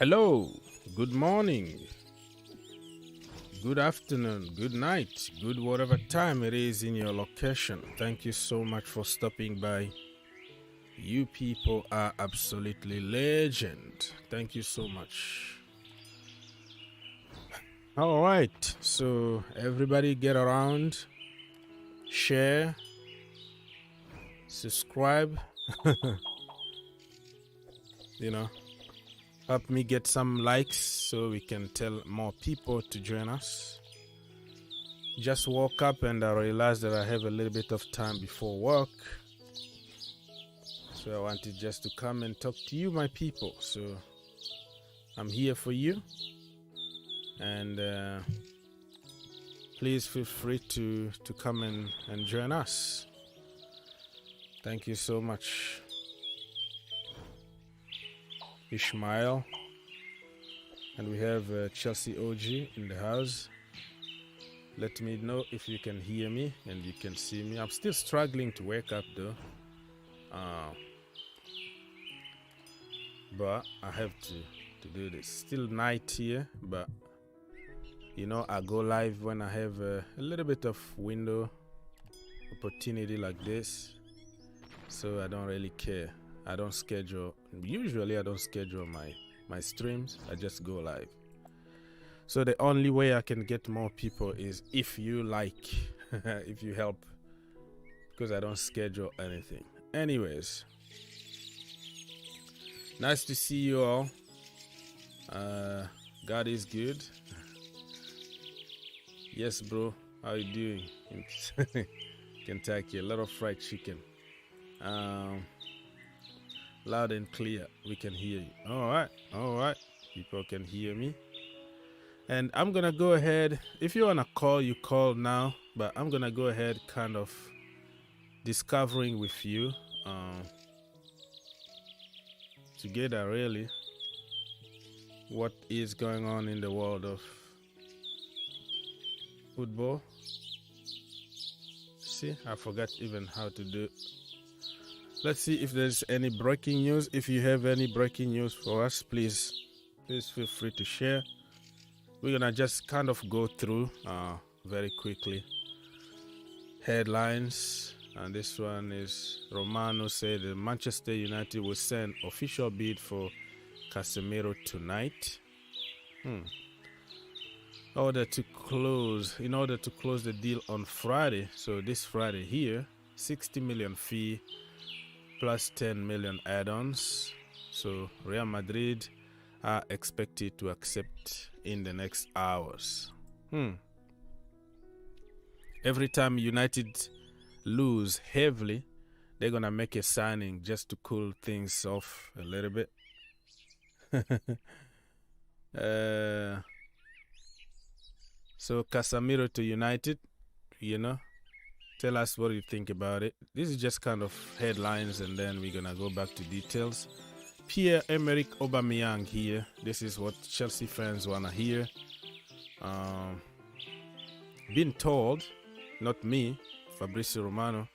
Hello, good morning, good afternoon, good night, good whatever time it is in your location. Thank you so much for stopping by. You people are absolutely legend. Thank you so much. All right, so everybody get around, share, subscribe, help me get some likes so we can tell more people to join us. Just woke up and I realized that I have a little bit of time before work. So I wanted just to come and talk to you, my people. So I'm here for you. And please feel free to come and join us. Thank you so much. Ishmael, and we have Chelsea OG in the house. Let me know if you can hear me and you can see me. I'm still struggling to wake up though, but I have to do this. Still night here, but I go live when I have a little bit of window opportunity like this, so I don't really care. I don't schedule, usually I don't schedule my streams, I just go live. So the only way I can get more people is if you like, if you help, because I don't schedule anything. Anyways, nice to see you all. God is good. Yes, bro, how you doing in Kentucky? A lot of fried chicken. Loud and clear, we can hear you. All right, people can hear me. And I'm gonna go ahead, if you wanna call, you call now, but I'm gonna go ahead kind of discovering with you together really what is going on in the world of football. See, I forgot even how to do it. Let's see if there's any breaking news. If you have any breaking news for us, please feel free to share. We're gonna just kind of go through very quickly headlines. And this one is Romano said that Manchester United will send official bid for Casemiro tonight. In order to close the deal on Friday, so this Friday here, 60 million fee plus 10 million add-ons. So Real Madrid are expected to accept in the next hours. Every time United lose heavily, they're gonna make a signing just to cool things off a little bit. So Casemiro to United, tell us what you think about it. This is just kind of headlines and then we're gonna go back to details. Pierre-Emerick Aubameyang here. This is what Chelsea fans wanna hear. Been told, not me, Fabrizio Romano,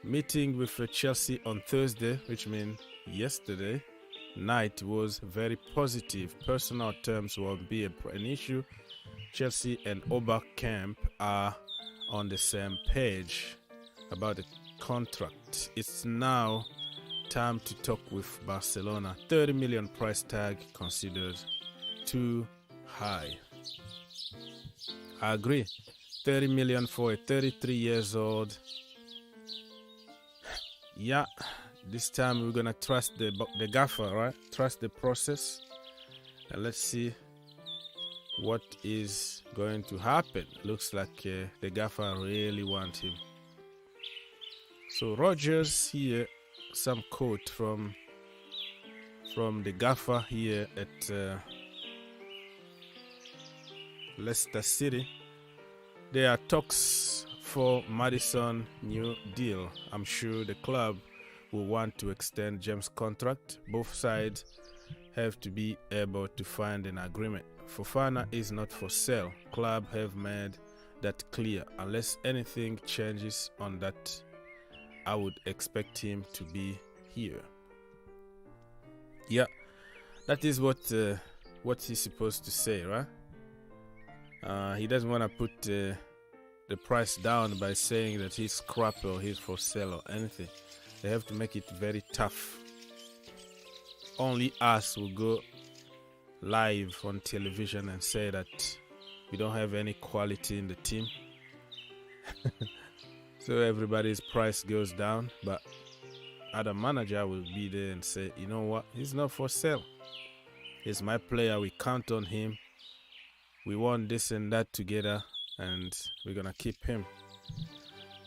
meeting with Chelsea on Thursday, which means yesterday night, was very positive. Personal terms won't be an issue. Chelsea and Auba camp are on the same page about the contract. It's now time to talk with Barcelona. 30 million price tag considered too high. I agree. 30 million for a 33 years old. Yeah, this time we're gonna trust the gaffer, right? Trust the process, and let's see what is going to happen. Looks like the gaffer really wants him. So Rogers here, some quote from the gaffer here at Leicester City. There are talks for Madison new deal. I'm sure the club will want to extend James' contract. Both sides have to be able to find an agreement. Fofana is not for sale. Club have made that clear. Unless anything changes on that, I would expect him to be here. Yeah, that is what he's supposed to say, right? He doesn't want to put the price down by saying that he's crap or he's for sale or anything. They have to make it very tough. Only us will go live on television and say that we don't have any quality in the team. So everybody's price goes down, but other manager will be there and say, you know what, he's not for sale. He's my player, we count on him. We want this and that together, and we're gonna keep him.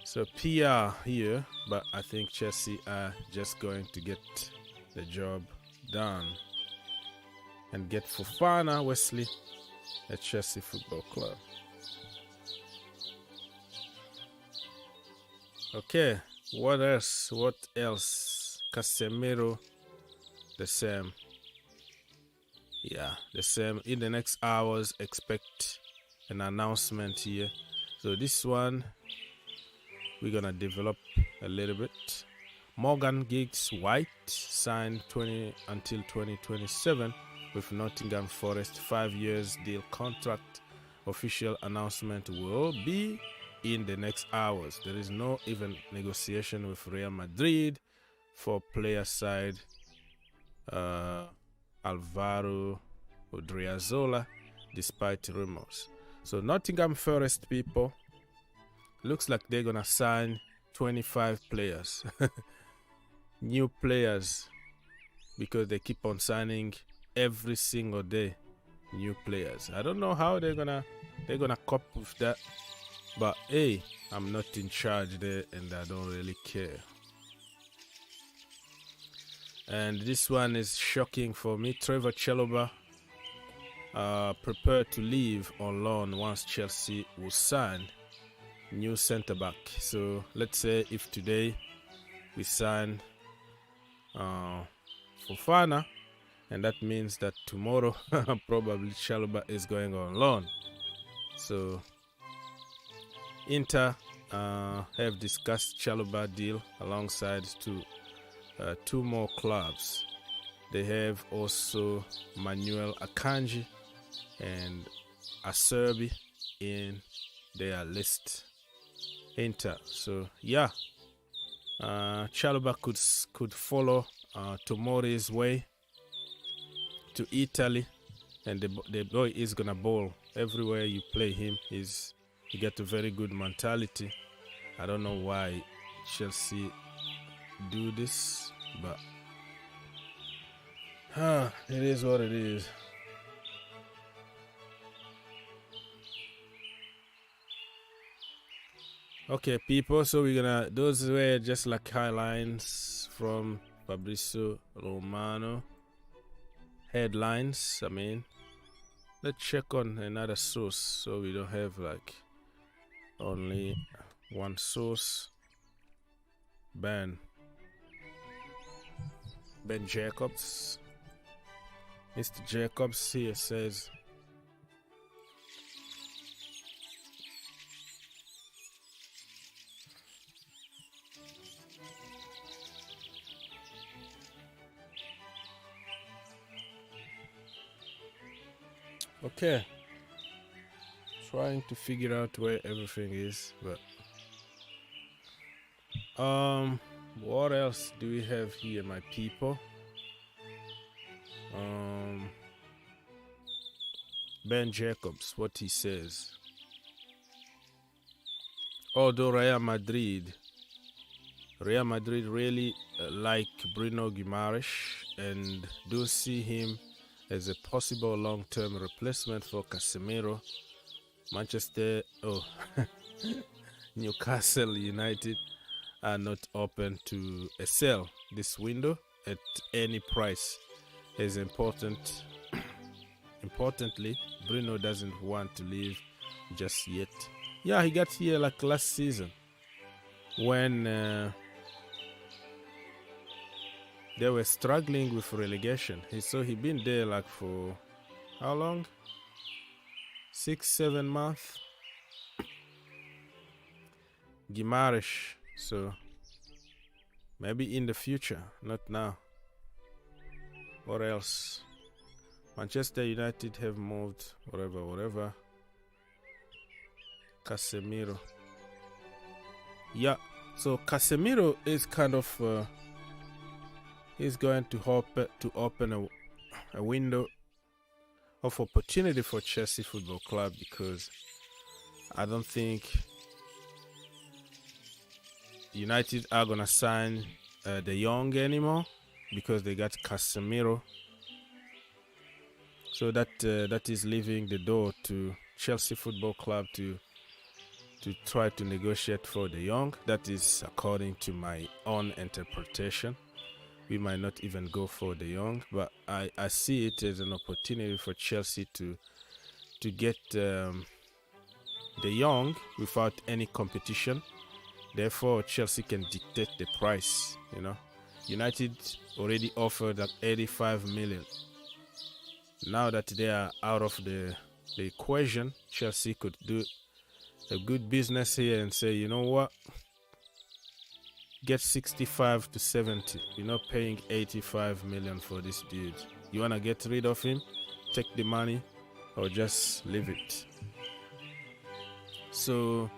So PR here, but I think Chelsea are just going to get the job done and get Fofana Wesley at Chelsea Football Club. Okay, what else? Casemiro, the same. Yeah, the same. In the next hours, expect an announcement here. So this one, we're gonna develop a little bit. Morgan Giggs White signed until 2027 with Nottingham Forest, 5 years deal contract. Official announcement will be in the next hours. There is no even negotiation with Real Madrid for player side Alvaro Odriozola, despite rumors. So Nottingham Forest people, looks like they're gonna sign 25 players, new players, because they keep on signing every single day new players. I don't know how they're gonna cope with that, but hey, I'm not in charge there and I don't really care. And this one is shocking for me. Trevor Chalobah prepared to leave on loan once Chelsea will sign new centre back. So let's say if today we sign Fofana, and that means that tomorrow probably Chalobah is going on loan. So Inter have discussed Chalobah deal alongside two more clubs. They have also Manuel Akanji and Acerbi in their list. Inter. So yeah, Chalobah could follow Tomori's way to Italy, and the boy is gonna ball everywhere you play him. He got a very good mentality. I don't know why Chelsea do this, but it is what it is. Okay, people, so those were just like highlights from Fabrizio Romano. Headlines, I mean. Let's check on another source so we don't have like only one source. Ben Jacobs. Mr. Jacobs here says, okay, trying to figure out where everything is, but what else do we have here, my people? Ben Jacobs, what he says. Although Real Madrid really like Bruno Guimaraes and do see him as a possible long-term replacement for Casemiro, Newcastle United are not open to a sell this window at any price. As importantly, Bruno doesn't want to leave just yet. Yeah, he got here like last season when they were struggling with relegation. He been there like for how long? 6-7 months. Guimaraes, so maybe in the future, not now. What else? Manchester United have moved whatever. Casemiro. Yeah, so Casemiro is kind of he's going to open a window of opportunity for Chelsea Football Club, because I don't think United are gonna sign De Jong anymore, because they got Casemiro. So that is leaving the door to Chelsea Football Club to try to negotiate for De Jong. That is according to my own interpretation. We might not even go for De Jong, but I see it as an opportunity for Chelsea to get De Jong without any competition. Therefore, Chelsea can dictate the price. United already offered at 85 million. Now that they are out of the equation, Chelsea could do a good business here and say, you know what, get 65 to 70. You're not paying 85 million for this dude. You want to get rid of him, take the money, or just leave it. So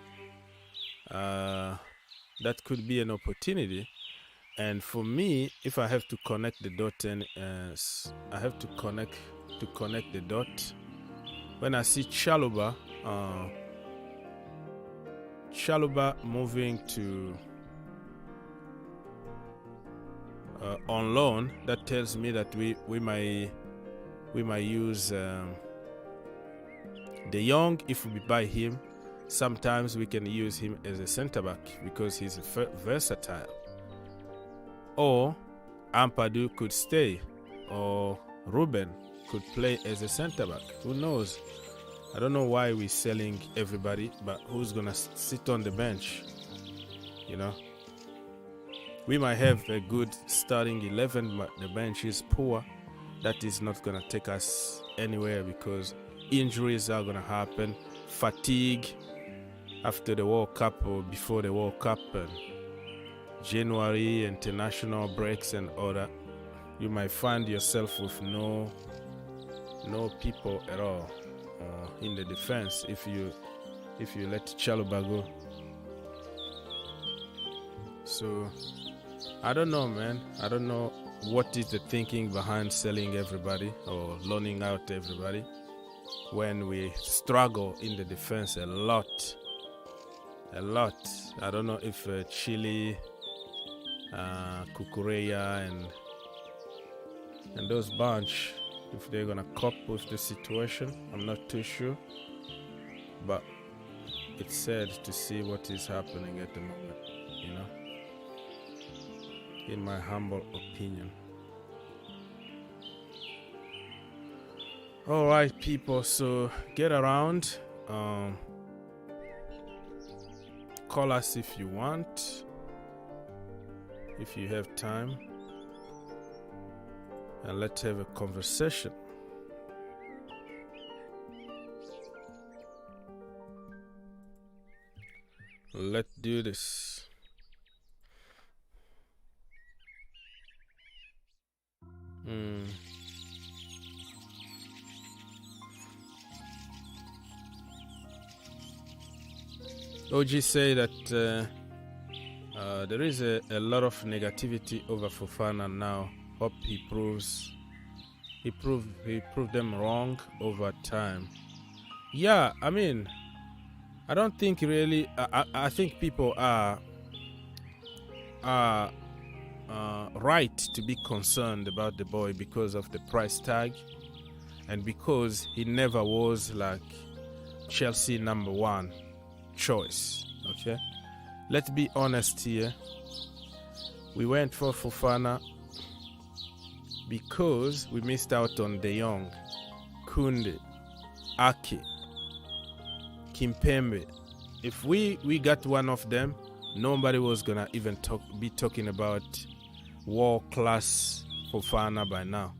that could be an opportunity. And for me, if I have to connect the dot, I have to connect the dot. When I see Chalobah moving to on loan, that tells me that we might use De Jong. If we buy him, sometimes we can use him as a center back because he's versatile. Or Ampadu could stay, or Ruben could play as a center back. Who knows? I don't know why we're selling everybody, but who's gonna sit on the bench? We might have a good starting 11, but the bench is poor. That is not gonna take us anywhere, because injuries are gonna happen, fatigue after the World Cup or before the World Cup, and January international breaks and all that. You might find yourself with no people at all in the defense if you let Chalobah go. So I don't know, man. I don't know what is the thinking behind selling everybody or loaning out everybody when we struggle in the defense a lot. I don't know if Chile, Cucurella and those bunch, if they're gonna cope with the situation. I'm not too sure, but it's sad to see what is happening at the moment, in my humble opinion. All right, people, so get around, call us if you want, if you have time, and let's have a conversation. Let's do this. OG say that there is a lot of negativity over Fofana now. Hope he proved them wrong over time. Yeah, I mean, I don't think really. I think people are right to be concerned about the boy because of the price tag, and because he never was like Chelsea number one choice. Okay, let's be honest here. We went for Fofana because we missed out on De Jong, Kunde, Ake, Kimpembe. If we got one of them, nobody was gonna even be talking about world-class Fofana by now.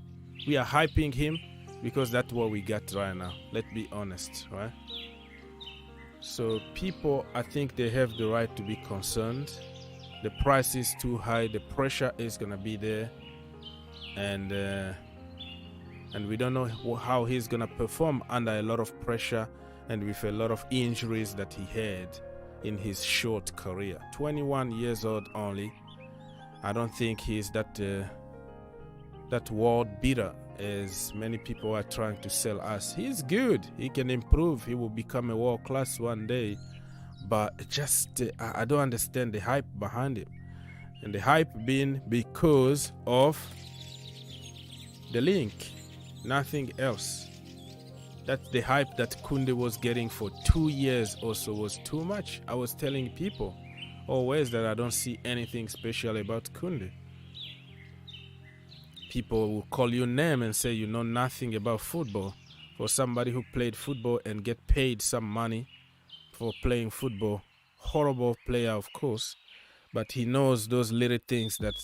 We are hyping him because that's what we got right now. Let's be honest, right? So people, I think they have the right to be concerned. The price is too high. The pressure is gonna be there, and and we don't know how he's gonna perform under a lot of pressure and with a lot of injuries that he had in his short career. 21 years old only. I don't think he's that world beater as many people are trying to sell us. He's good. He can improve. He will become a world class one day. But just I don't understand the hype behind him. And the hype being because of the link. Nothing else. That's the hype that Koundé was getting for 2 years also was too much. I was telling people always that I don't see anything special about Koundé. People will call you name and say you know nothing about football. For somebody who played football and get paid some money for playing football, horrible player of course, but he knows those little things that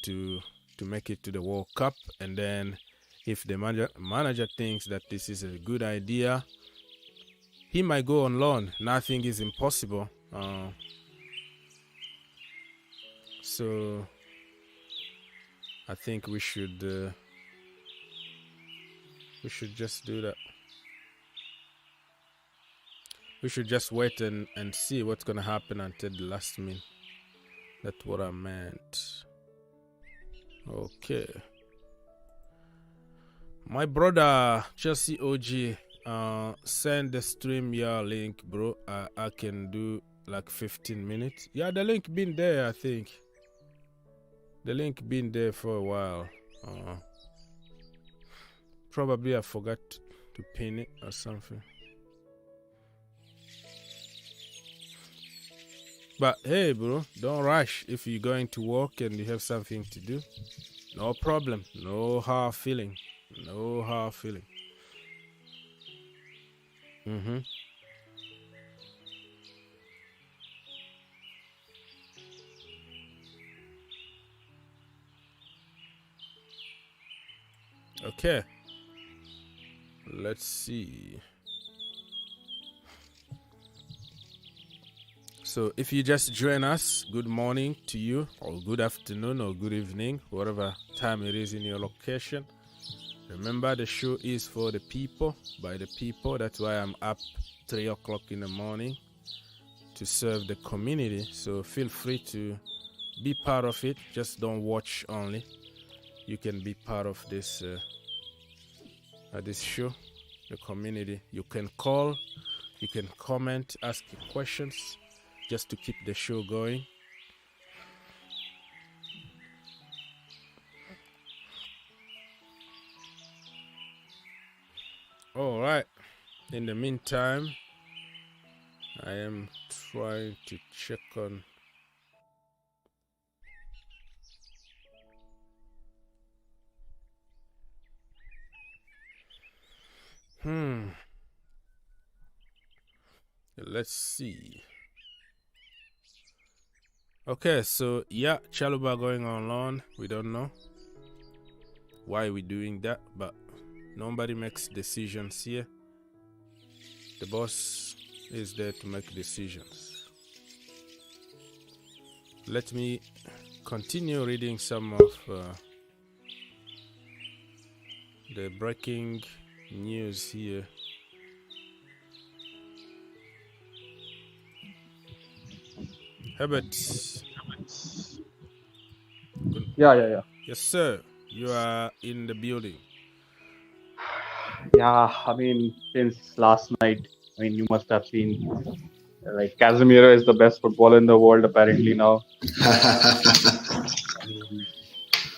to make it to the World Cup, and then if the manager thinks that this is a good idea, he might go on loan. Nothing is impossible. So I think we should just do that. We should just wait and see what's gonna happen until the last minute. That's what I meant. Okay. My brother Chelsea OG, send the StreamYard link, bro. I can do like 15 minutes. Yeah, the link been there, I think. The link been there for a while. Probably I forgot to pin it or something. But hey, bro, don't rush if you're going to work and you have something to do. No problem. No hard feeling. No hard feeling. Okay. Let's see. So if you just join us, good morning to you, or good afternoon, or good evening, whatever time it is in your location. Remember, the show is for the people, by the people. That's why I'm up 3 o'clock in the morning to serve the community. So feel free to be part of it. Just don't watch only. You can be part of this show, the community. You can call, you can comment, ask questions, just to keep the show going. All right. In the meantime, I am trying to check on. Let's see. Okay, so yeah, Chaluba going on loan. We don't know why we're doing that, but nobody makes decisions here. The boss is there to make decisions. Let me continue reading some of the breaking news here. Herbert. Yeah. Yes, sir. You are in the building. Yeah, I mean, since last night, I mean, you must have seen, like, Casemiro is the best footballer in the world, apparently now.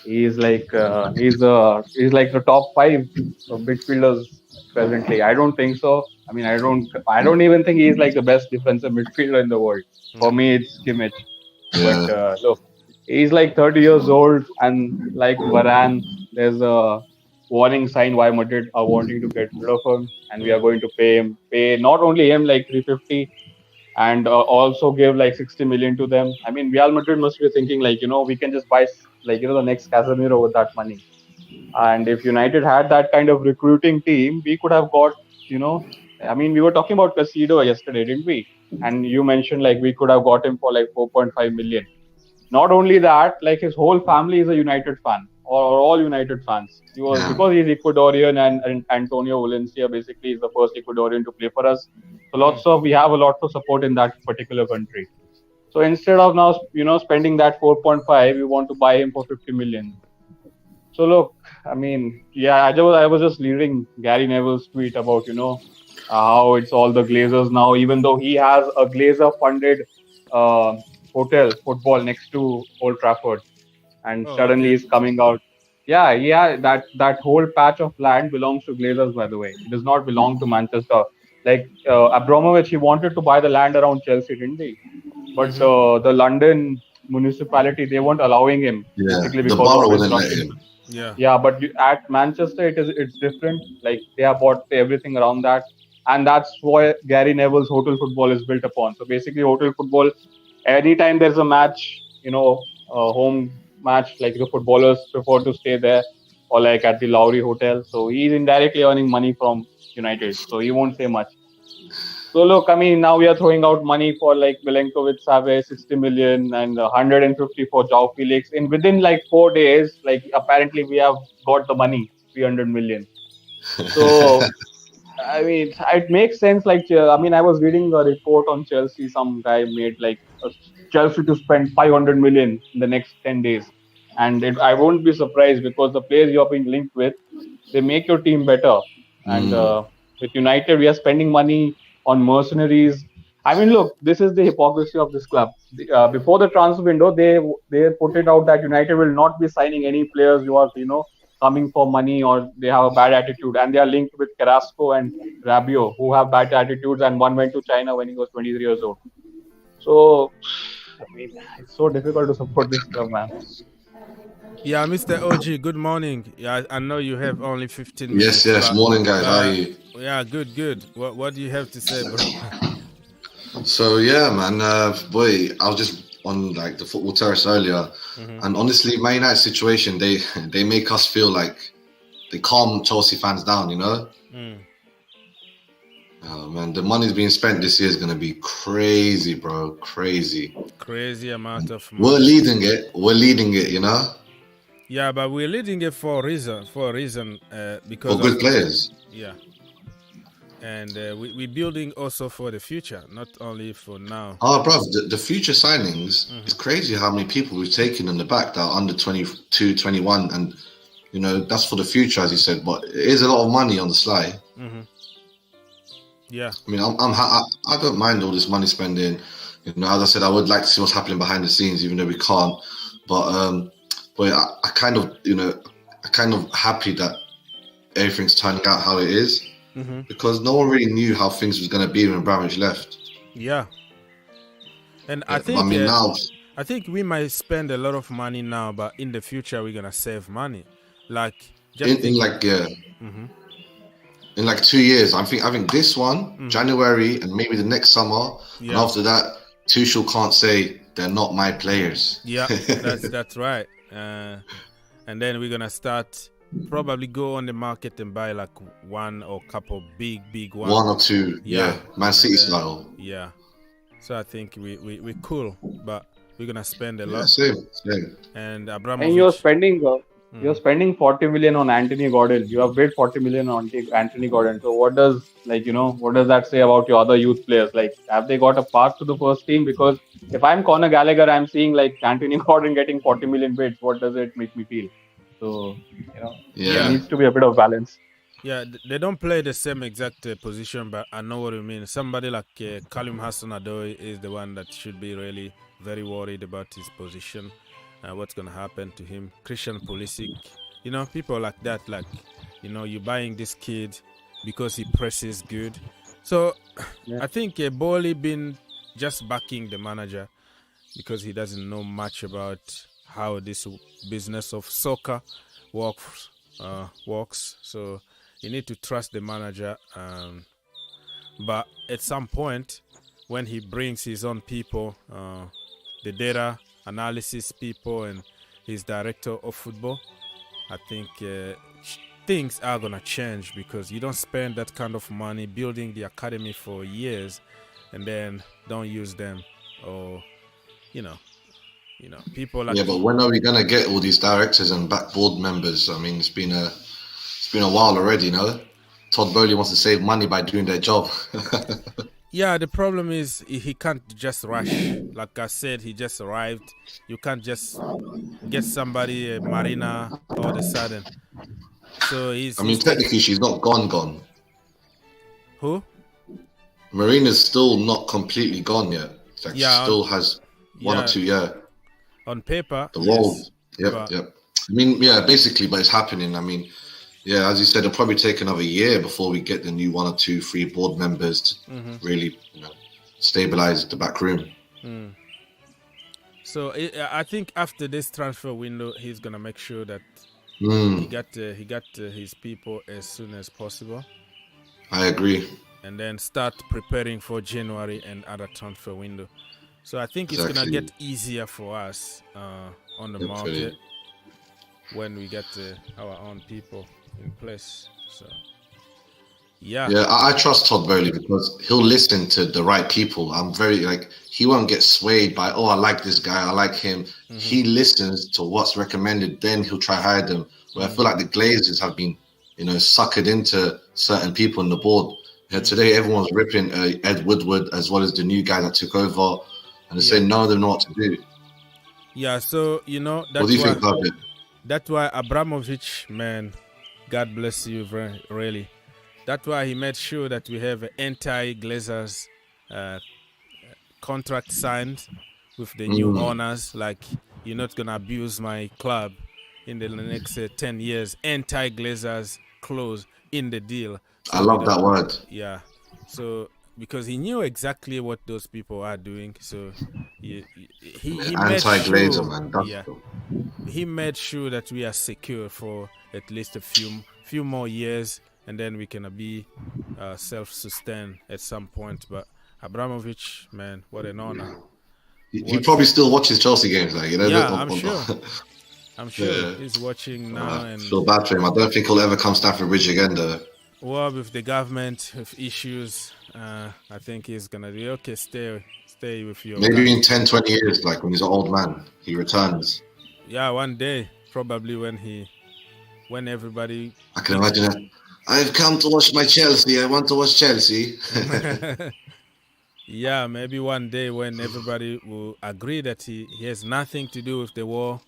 He's like he's like the top 5 of midfielders presently. I don't think so. I mean, I don't even think he's like the best defensive midfielder in the world. For me, it's Kimmich. But look, he's like 30 years old, and like Varane, there's a warning sign why Madrid are wanting to get rid of him, and we are going to pay not only him like 350, and also give like 60 million to them. I mean, Real Madrid must be thinking like, we can just buy like, the next Casemiro with that money. And if United had that kind of recruiting team, we could have got, I mean, we were talking about Casido yesterday, didn't we? And you mentioned like we could have got him for like 4.5 million. Not only that, like his whole family is a United fan, or all United fans. Because he's Ecuadorian, and Antonio Valencia basically is the first Ecuadorian to play for us. So we have a lot to support in that particular country. So instead of now, spending that 4.5, we want to buy him for 50 million. So look, I mean, yeah, I was just reading Gary Neville's tweet about, how it's all the Glazers now, even though he has a Glazer-funded hotel football next to Old Trafford, and suddenly he's coming out. Yeah, that whole patch of land belongs to Glazers, by the way. It does not belong to Manchester. Like Abramovic, he wanted to buy the land around Chelsea, didn't he? But the London municipality, they weren't allowing him, basically because of his corruption. Yeah, but at Manchester, it's different. Like they have bought everything around that, and that's why Gary Neville's hotel football is built upon. So basically, hotel football, anytime there's a match, a home match, like the footballers prefer to stay there, or like at the Lowry Hotel. So he's indirectly earning money from United. So he won't say much. So look, I mean, now we are throwing out money for like Milenkovic Savic, 60 million and 150 for João Felix. Within like 4 days, like apparently we have got the money, 300 million. So I mean, it makes sense. Like, I mean, I was reading a report on Chelsea. Some guy made like Chelsea to spend 500 million in the next 10 days, and I won't be surprised because the players you're being linked with, they make your team better. And with United, we are spending money on mercenaries. I mean, look, this is the hypocrisy of this club. Before the transfer window, they put it out that United will not be signing any players who are coming for money or they have a bad attitude, and they are linked with Carrasco and Rabiot, who have bad attitudes, and one went to China when he was 23 years old. So, I mean, it's so difficult to support this club, man. Yeah, Mr. OG, good morning. Yeah, I know you have only 15 minutes. Yes, morning, guys. How are you? Yeah, good. What do you have to say, bro? So, yeah, man, boy, I was just on like the football terrace earlier, and honestly, Man United situation, they make us feel like they calm Chelsea fans down, man, the money's being spent this year is gonna be crazy, bro. Crazy Amount of money. We're leading it, Yeah, but we're leading it for a reason. Because for good players. Yeah. And we're building also for the future, not only for now. Oh, bro, the future signings, it's crazy how many people we've taken in the back that are under 22, 21, and, that's for the future, as you said, but it is a lot of money on the sly. Yeah. I mean, I don't mind all this money spending. As I said, I would like to see what's happening behind the scenes, even though we can't. But I kind of happy that everything's turning out how it is. Because no one really knew how things was going to be when Abramovic left. Yeah. And I think we might spend a lot of money now, but in the future we're going to save money. Like in like 2 years, I think this one, January, and maybe the next summer, and after that, Tuchel can't say they're not my players. Yeah, that's right. And then we're going to start probably go on the market and buy like one or couple big ones. One or two, Man City style. Yeah. So I think we're cool, but we're gonna spend a lot. Same. And Abramovic. And you're spending 40 million on Anthony Gordon. You have bid 40 million on Anthony Gordon. So what does that say about your other youth players? Like, have they got a path to the first team? Because if I'm Conor Gallagher, I'm seeing like Anthony Gordon getting 40 million bids. What does it make me feel? So, there needs to be a bit of balance. Yeah, they don't play the same exact position, but I know what you mean. Somebody like Callum Hudson-Odoi is the one that should be really very worried about his position, what's going to happen to him. Christian Pulisic, people like that, you're buying this kid because he presses good. So I think Bowley been just backing the manager because he doesn't know much about how this business of soccer works. So you need to trust the manager. But at some point, when he brings his own people, the data analysis people and his director of football, I think things are going to change, because you don't spend that kind of money building the academy for years and then don't use them, or, people like... Yeah, but when are we going to get all these directors and back board members? I mean, it's been a while already, Todd Bowley wants to save money by doing their job. Yeah, the problem is he can't just rush. Like I said, he just arrived. You can't just get somebody, Marina, all of a sudden. So technically, she's not gone. Who? Marina's still not completely gone yet. Like, she still has one or 2 years. On paper, the role. Yes. Yep. I mean, basically, but it's happening. I mean, as you said, it'll probably take another year before we get the new 1 or 2, 3 board members to really, stabilize the back room. So I think after this transfer window, he's gonna make sure that he got his people as soon as possible. I agree. And then start preparing for January and other transfer window. So I think it's gonna get easier for us on the market when we get our own people in place. So Yeah. Yeah, I trust Todd Bowley because he'll listen to the right people. I'm very like he won't get swayed by I like this guy, I like him. He listens to what's recommended, then he'll try hire them. Where I feel like the Glazers have been, suckered into certain people on the board. Yeah, today everyone's ripping Ed Woodward as well as the new guy that took over, and they're saying none of them know what to do. Yeah, so that's what do you think about it? That's why Abramovic, man, God bless you, really. That's why he made sure that we have an anti-Glazers contract signed with the new owners. Like, you're not going to abuse my club in the next 10 years. Anti-Glazers clause in the deal. So I love that word. Yeah. So, because he knew exactly what those people are doing. So, he anti-Glazer, sure, man. That's he made sure that we are secure for at least a few more years. And then we can be self-sustained at some point. But Abramovich, man, what an honor. He probably still watches Chelsea games, like I'm sure. I'm sure he's watching now. And feel bad for him. I don't think he'll ever come Stamford Bridge again, though. Well, with the government, with issues, I think he's gonna be okay. Stay with you. Maybe in 10, 20 years, like when he's an old man, he returns. Yeah, one day, probably when everybody. I can imagine that. I've come to watch my Chelsea. I want to watch Chelsea. Yeah, maybe one day when everybody will agree that he has nothing to do with the war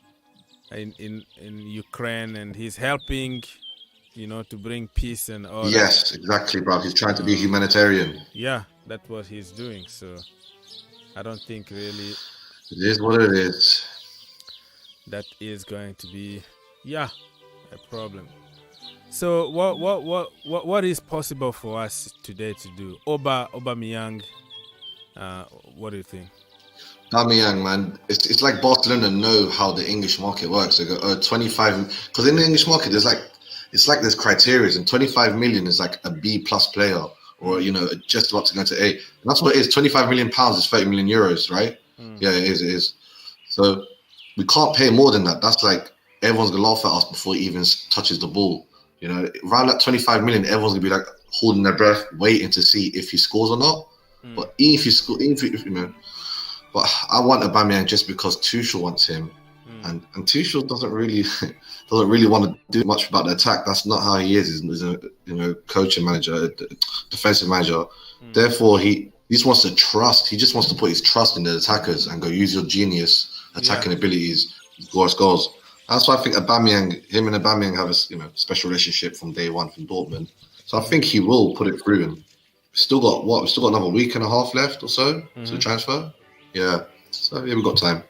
in Ukraine, and he's helping, to bring peace and all. Yes, exactly, bro. He's trying to be humanitarian. Yeah, that's what he's doing. So I don't think really it is what it is. That is going to be a problem. So what is possible for us today to do? Aubameyang, what do you think? Aubameyang, man, it's like Barcelona know how the English market works. They go 25, because in the English market there's criteria, and 25 million is like a B+ player, or just about to go to A, and that's what it is. 25 million pounds is 30 million euros, right? Yeah, it is. So we can't pay more than that. That's like everyone's gonna laugh at us before he even touches the ball. Around that 25 million, everyone's gonna be like holding their breath, waiting to see if he scores or not. But if he scores, but I want Aubameyang just because Tuchel wants him, and Tuchel doesn't really want to do much about the attack. That's not how he is. He's a coaching manager, defensive manager. Therefore, he just wants to trust. He just wants to put his trust in the attackers and go use your genius attacking abilities, score goals. That's why I think him and Aubameyang have a special relationship from day one from Dortmund. So I think he will put it through. And we've still got another week and a half left or so to transfer. Yeah, so we've got time.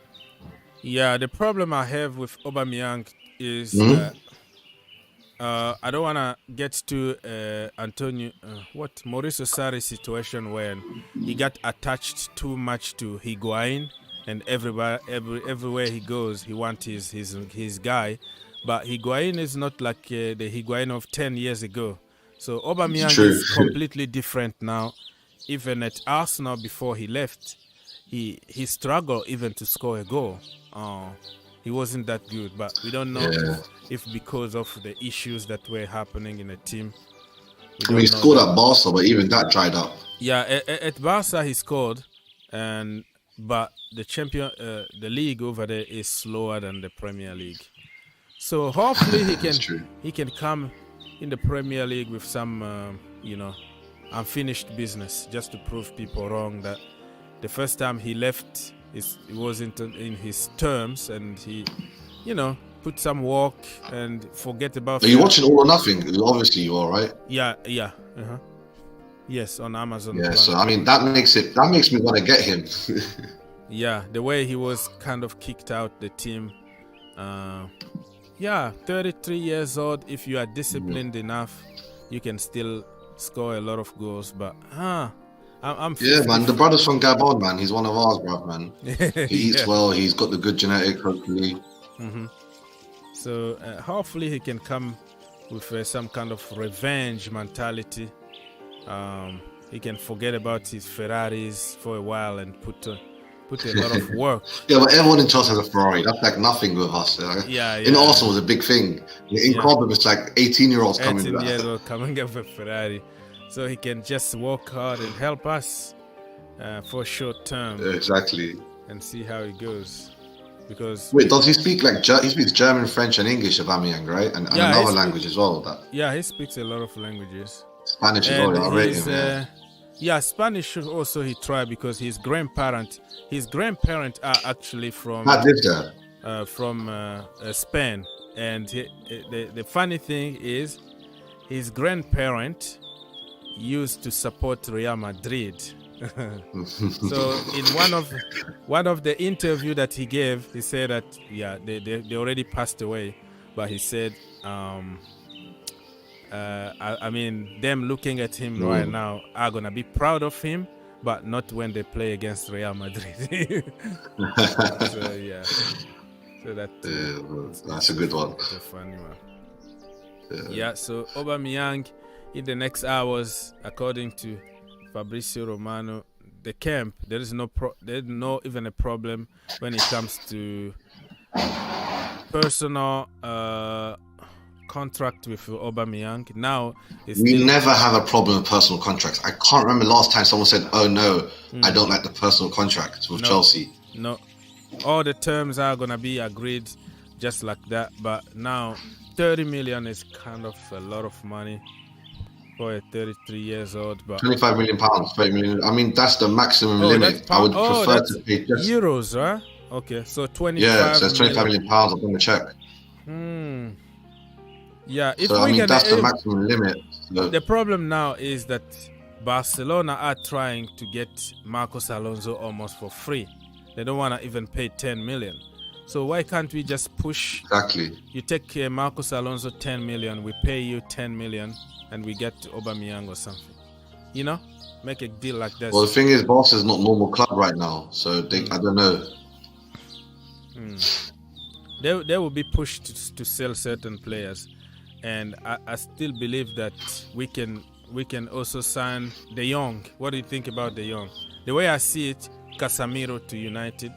Yeah, the problem I have with Aubameyang is that I don't want to get to Mauricio Sarri's situation when he got attached too much to Higuain. And everywhere he goes, he wants his guy. But Higuain is not like the Higuain of 10 years ago. So Aubameyang is completely different now. Even at Arsenal before he left, he struggled even to score a goal. He wasn't that good. But we don't know if because of the issues that were happening in the team. He scored at Barca, but even that dried up. Yeah, at Barca he scored, but the league over there is slower than the Premier League. So hopefully he can come in the Premier League with some unfinished business, just to prove people wrong that the first time he left it wasn't in his terms, and he put some work and forget about. Are you watching All or Nothing? Obviously you are, right? Yeah. Yes, on Amazon. Yeah, so I mean that makes me want to get him. Yeah, the way he was kind of kicked out the team. 33 years old. If you are disciplined enough, you can still score a lot of goals. But I'm 50. Yeah, man. The brother's from Gabon, man. He's one of ours, bruv, man. He eats well. He's got the good genetics, hopefully. So hopefully he can come with some kind of revenge mentality. He can forget about his Ferraris for a while and put a lot of work. Yeah, but everyone in Chelsea has a Ferrari. That's like nothing with us. Yeah. In Arsenal, was a big thing. In Cardiff, it's like 18-year-olds coming. 18 years old coming up with a Ferrari. so he can just work hard and help us for short term. Exactly. And see how it goes. Because wait, does he speak he speaks German, French, and English, Aubameyang, right? And another language as well. He speaks a lot of languages. Spanish as well. I rate him. Spanish also he tried because his grandparents are actually from Spain, and the funny thing is his grandparent used to support Real Madrid. So in one of the interview that he gave, he said that they already passed away, but he said I mean, them looking at him right now are gonna be proud of him, but not when they play against Real Madrid. So that's a good one. It's a funny one. So Aubameyang in the next hours, according to Fabrizio Romano, the camp, there's no even a problem when it comes to personal contract with Aubameyang. Now we never have a problem with personal contracts. I can't remember last time someone said, "Oh no, I don't like the personal contract with Chelsea." No, all the terms are gonna be agreed just like that. But now 30 million is kind of a lot of money for a 33 years old. But 25 million pounds, 30 million. I mean, that's the maximum limit. I would prefer to pay just euros, right? Okay, so 25. Yeah, so it's 25 million pounds. I'm gonna check. Yeah, that's the maximum limit. So. The problem now is that Barcelona are trying to get Marcos Alonso almost for free. They don't want to even pay 10 million. So why can't we just push? Exactly. You take Marcos Alonso 10 million, we pay you 10 million, and we get Aubameyang or something. You know, make a deal like that. Well, the thing is, Barca is not normal club right now, so I don't know. They will be pushed to sell certain players, and I still believe that we can also sign De Jong. What do you think about De Jong? The way I see it, Casemiro to United,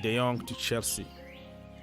De Jong to Chelsea.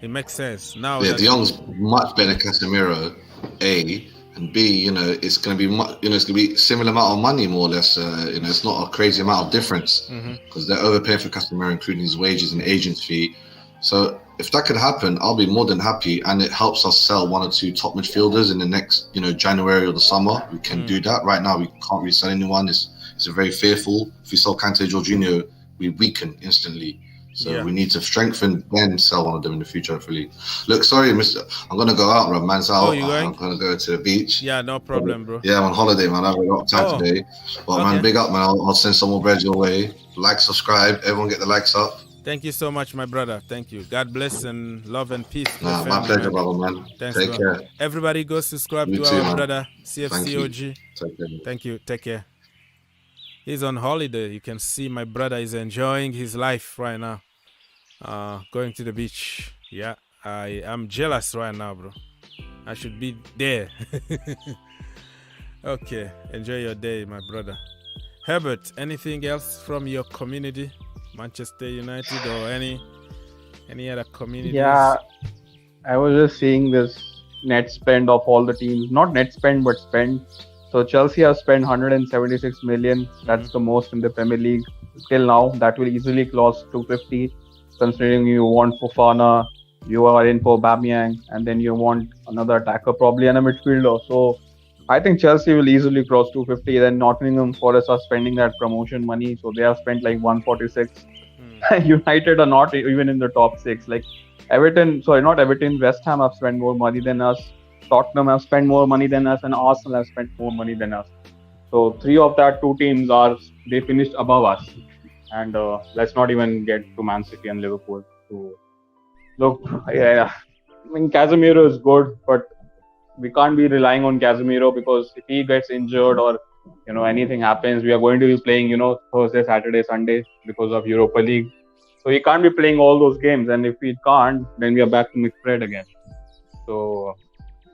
It makes sense now. Yeah, De Jong's much better than Casemiro, A, and B. You know, it's going to be it's going to be similar amount of money, more or less. It's not a crazy amount of difference because they're overpaying for Casemiro, including his wages and agent's fee. So if that could happen, I'll be more than happy, and it helps us sell one or two top midfielders in the next, January or the summer. We can do that. Right now, we can't really sell anyone. It's very fearful. If we sell Kante, Jorginho, we weaken instantly. So we need to strengthen, then sell one of them in the future, hopefully. Look, sorry, Mister, I'm gonna go out, bro. Man's out. I'm gonna go to the beach. Yeah, no problem, bro. Yeah, I'm on holiday, man. I haven't got time today. But man, big up, man. I'll send some more bread your way. Like, subscribe. Everyone get the likes up. Thank you so much, my brother. Thank you. God bless and love and peace. My pleasure, brother, man. Thanks, Take care. Everybody go subscribe to our brother, CFC OG. Thank you. Take care. He's on holiday. You can see my brother is enjoying his life right now. Going to the beach. Yeah, I'm jealous right now, bro. I should be there. Okay, enjoy your day, my brother. Herbert, anything else from your community? Manchester United or any other community? Yeah, I was just seeing this net spend of all the teams. Not net spend, but spend. So Chelsea has spent 176 million. That's the most in the Premier League till now. That will easily cross 250. Considering you want Fofana, you are in for Aubameyang, and then you want another attacker, probably, and a midfielder. So I think Chelsea will easily cross 250. Then Nottingham Forest are spending that promotion money, so they have spent like 146. United are not even in the top 6. Like not Everton, West Ham have spent more money than us. Tottenham have spent more money than us, and Arsenal have spent more money than us. So 3 of that 2 teams they finished above us. And let's not even get to Man City and Liverpool. So, look, I mean, Casemiro is good, but we can't be relying on Casemiro because if he gets injured or anything happens, we are going to be playing Thursday, Saturday, Sunday because of Europa League. So he can't be playing all those games, and if we can't, then we are back to McFred again. So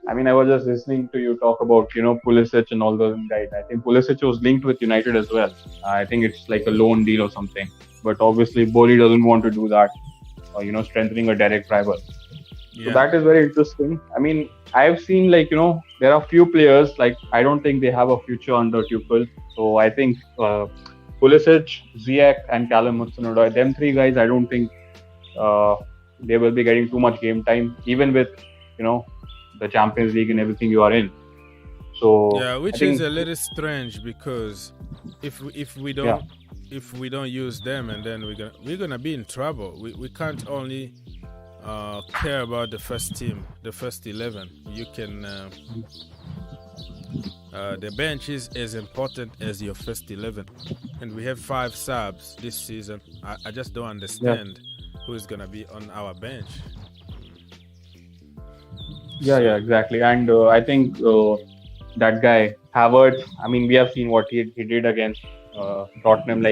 I mean, I was just listening to you talk about Pulisic and all those guys. I think Pulisic was linked with United as well. I think it's like a loan deal or something. But obviously, Boli doesn't want to do that. Strengthening a direct rival. So that is very interesting. I mean, I've seen there are few players I don't think they have a future under Tuchel. So I think Pulisic, Ziyech, and Callum Hudson-Odoi, them three guys, I don't think they will be getting too much game time, even with the Champions League and everything you are in. So yeah, which is a little strange because if we don't use them, and then we're gonna be in trouble. We can't only care about the first team, the first 11. You can the bench is as important as your first 11, and we have 5 subs this season. I just don't understand who is gonna be on our bench. Yeah, exactly. And I think that guy Havertz, I mean, we have seen what he did against Tottenham,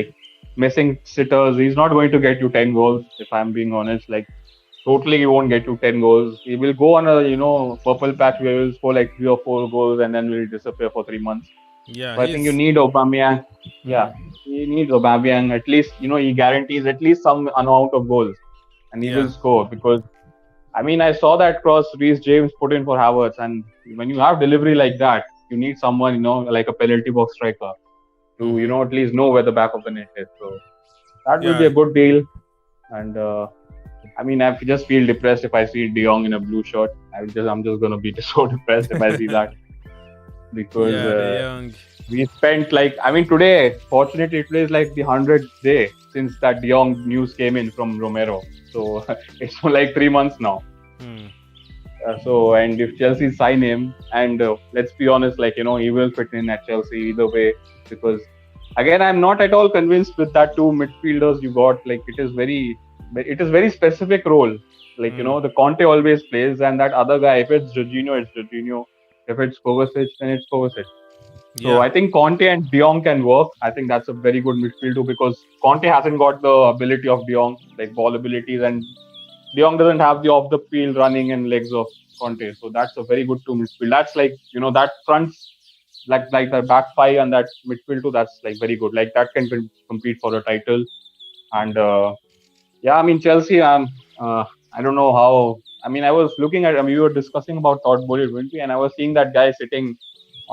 missing sitters. He's not going to get you 10 goals, if I'm being honest. Totally he won't get you 10 goals. He will go on a purple patch where he will score 3 or 4 goals and then will disappear for 3 months. Yeah, so I think you need Aubameyang. Yeah, he needs Aubameyang. At least he guarantees at least some amount of goals, and he will score. Because I mean, I saw that cross Reece James put in for Havertz, and when you have delivery like that, you need someone like a penalty box striker to at least know where the back of the net is. So that will be a good deal. And I mean, I just feel depressed if I see De Jong in a blue shirt. I'm just gonna be so depressed if I see that, because we spent fortunately today is the 100th day since that De Jong news came in from Romero. So it's for 3 months now. And if Chelsea sign him, and let's be honest, he will fit in at Chelsea either way, because again, I'm not at all convinced with that 2 midfielders you got. It is very specific role. The Conte always plays, and that other guy, if it's Jorginho, it's Jorginho. If it's Kovacic, then it's Kovacic. So I think Conte and De Jong can work. I think that's a very good midfield too, because Conte hasn't got the ability of De Jong, ball abilities, and De Jong doesn't have the off the field running and legs of Conte. So that's a very good 2 midfield. That's that front, the back 5 and that midfield too. That's very good. That can compete for a title. And I mean, Chelsea. I don't know how. I mean, I was looking at. We were discussing about Todd Bowley, weren't we? And I was seeing that guy sitting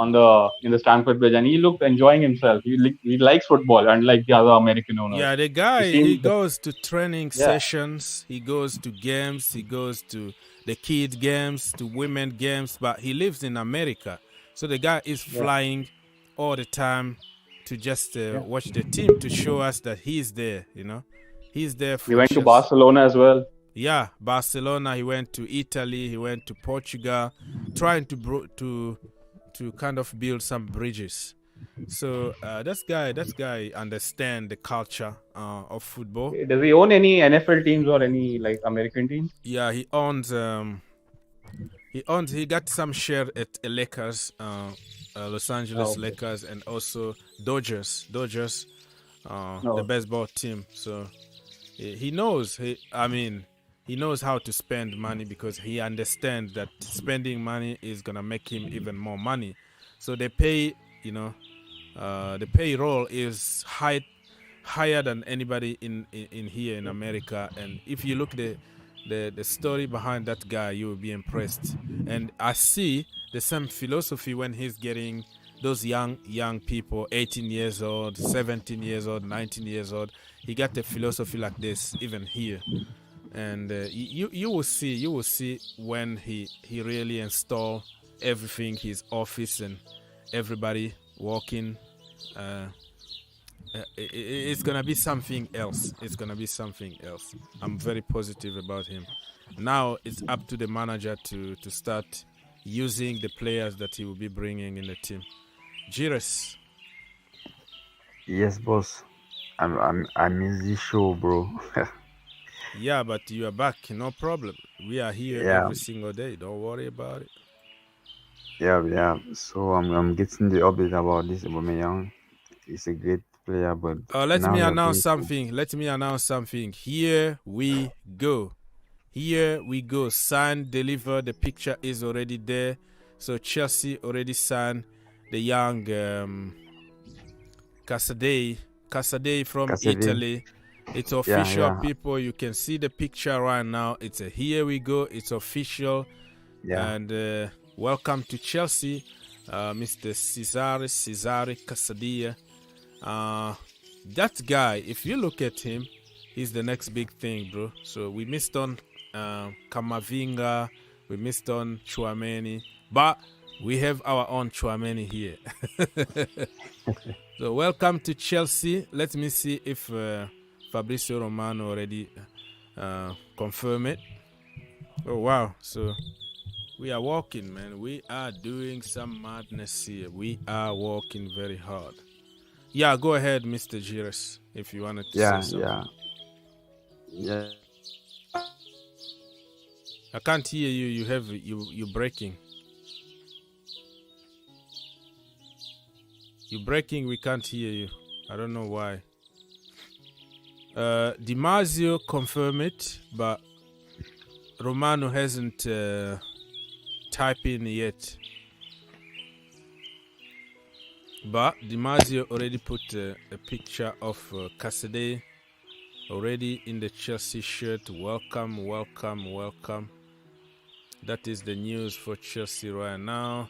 in the Stamford Bridge, and he looked enjoying himself. He likes football, unlike the other American owners. Yeah, the guy, he goes to training sessions, he goes to games, he goes to the kid games, to women games, but he lives in America. So the guy is flying all the time to just watch the team, to show us that he's there, He's there for He went to Barcelona as well. Yeah, Barcelona, he went to Italy, he went to Portugal, trying to kind of build some bridges. So that guy understand the culture of football. Does he own any NFL teams or any American teams? Yeah, he owns. He got some share at Lakers, Los Angeles Lakers, and also Dodgers, the baseball team. So he knows. He knows how to spend money, because he understands that spending money is gonna make him even more money. So they pay, the payroll is higher than anybody in here in America. And if you look the story behind that guy, you will be impressed. And I see the same philosophy when he's getting those young people, 18 years old, 17 years old, 19 years old. He got a philosophy like this even here. And you will see when he really install everything, his office and everybody walking. It's gonna be something else. I'm very positive about him. Now it's up to the manager to start using the players that he will be bringing in the team. Terrace. Yes, boss. I miss this show, bro. Yeah, but you are back, no problem. We are here every single day. Don't worry about it. Yeah. So I'm getting the update about this Aubameyang. He's a great player, but let me announce something. Here we go. Sign, deliver. The picture is already there. So Chelsea already signed the young Casadei from Italy. It's official, yeah. people. You can see the picture right now. It's a here we go. It's official. Yeah. And welcome to Chelsea, Mr. Cesare Casadei. That guy, if you look at him, he's the next big thing, bro. So we missed on Kamavinga, we missed on Tchouameni, but we have our own Tchouameni here. So welcome to Chelsea. Let me see if Fabrizio Romano already confirmed it. Oh wow, so we are walking, man. We are doing some madness here. We are walking very hard. Yeah, go ahead, Mr. Giras, if you wanted to say something. Yeah. I can't hear you. You're breaking. You're breaking. We can't hear you. I don't know why. Di Marzio confirmed it, but Romano hasn't typed in yet. But Di Marzio already put a picture of Casadei already in the Chelsea shirt. Welcome, welcome, welcome. That is the news for Chelsea right now.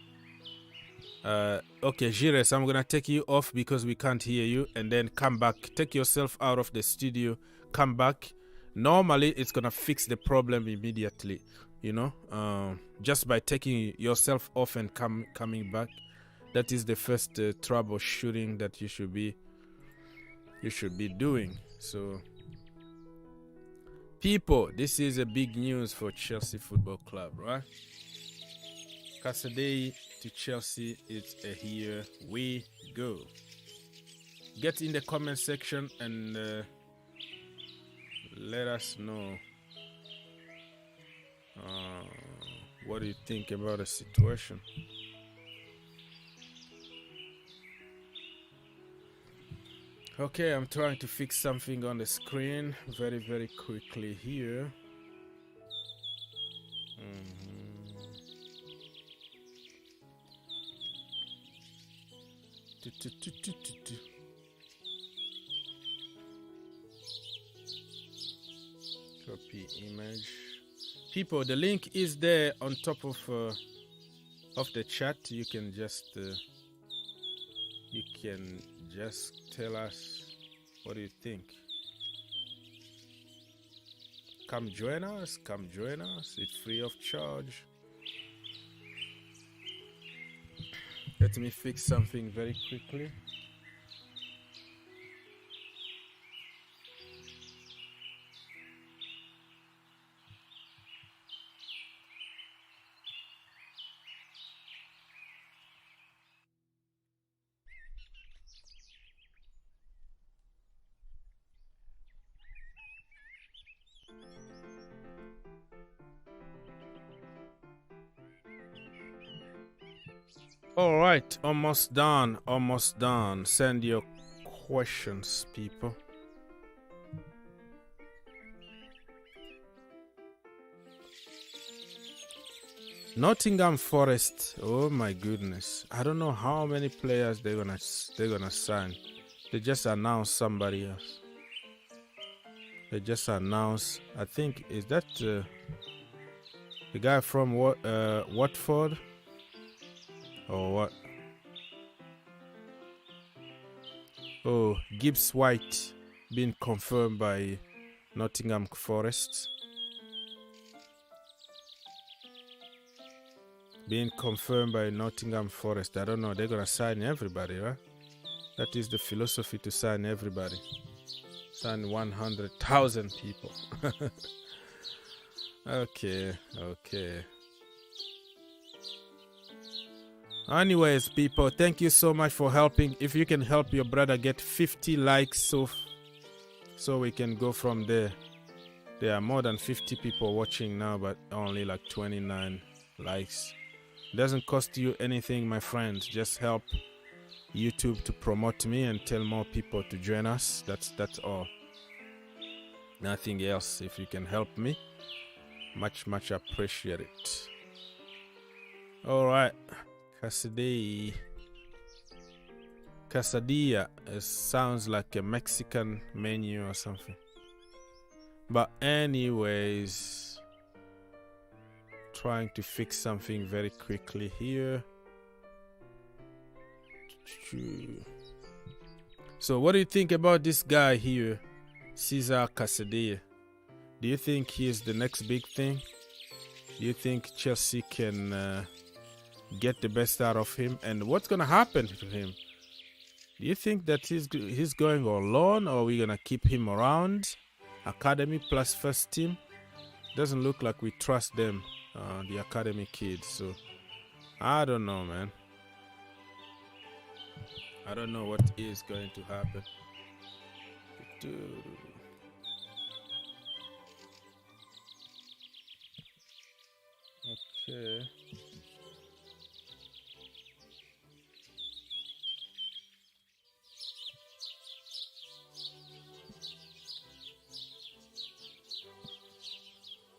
Okay, Gires, I'm gonna take you off because we can't hear you, and then come back. Take yourself out of the studio. Come back. Normally, it's gonna fix the problem immediately. You know, just by taking yourself off and coming back. That is the first troubleshooting that you should be doing. So, people, this is a big news for Chelsea Football Club, right? Casadei to Chelsea, it's a here we go. Get in the comment section and let us know what do you think about the situation. Okay, I'm trying to fix something on the screen very, very quickly here. Copy image. People, the link is there on top of the chat. You can just tell us what do you think. Come join us. It's free of charge. Let me fix something very quickly. All right, almost done. Send your questions, people. Nottingham Forest. Oh my goodness. I don't know how many players they're gonna sign. They just announced somebody else. They just announced, I think, is that the guy from Watford? Or what? Oh, Gibbs White being confirmed by Nottingham Forest. Being confirmed by Nottingham Forest. I don't know. They're going to sign everybody, right? That is the philosophy, to sign everybody. Sign 100,000 people. Okay. Anyways, people, thank you so much for helping. If you can help your brother get 50 likes so we can go from there. There are more than 50 people watching now, but only like 29 likes. Doesn't cost you anything, my friends. Just help YouTube to promote me and tell more people to join us. That's all. Nothing else. If you can help me, much appreciate it. All right. Casadei. Quesadilla sounds like a Mexican menu or something. But anyways, trying to fix something very quickly here. So what do you think about this guy here, Cesare Casadei? Do you think he is the next big thing? Do you think Chelsea can get the best out of him? And what's going to happen to him? Do you think that he's going on loan, or are we going to keep him around? Academy plus first team? Doesn't look like we trust them, the academy kids. So I don't know, man. I don't know what is going to happen. Okay.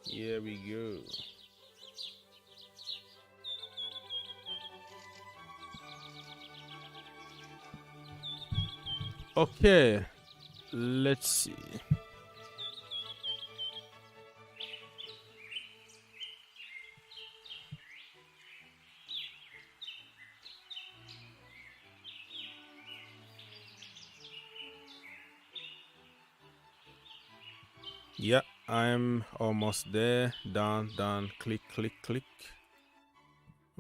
Here we go. Okay, let's see. Yeah, I'm almost there. Done, click.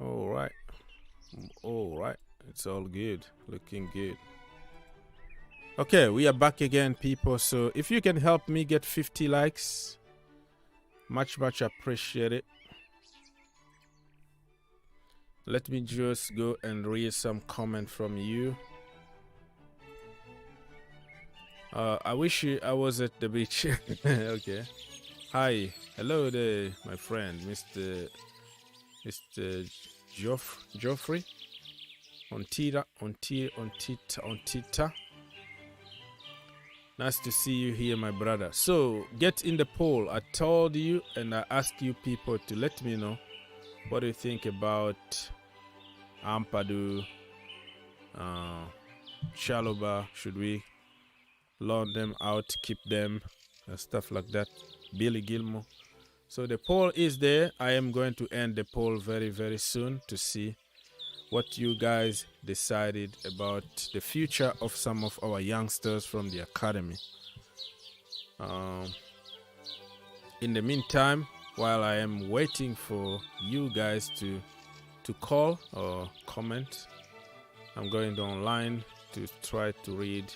All right. It's all good, looking good. Okay, we are back again, people. So if you can help me get 50 likes, much appreciate it. Let me just go and read some comment from you. I wish I was at the beach. Okay. Hi. Hello there, my friend, Mr. Geoffrey. On Tita. Nice to see you here, my brother. So, get in the poll. I told you and I asked you people to let me know what do you think about Ampadu, Chalobah. Should we loan them out, keep them, stuff like that? Billy Gilmore. So the poll is there. I am going to end the poll very soon to see what you guys decided about the future of some of our youngsters from the academy. In the meantime, while I am waiting for you guys to call or comment, I'm going online to try to read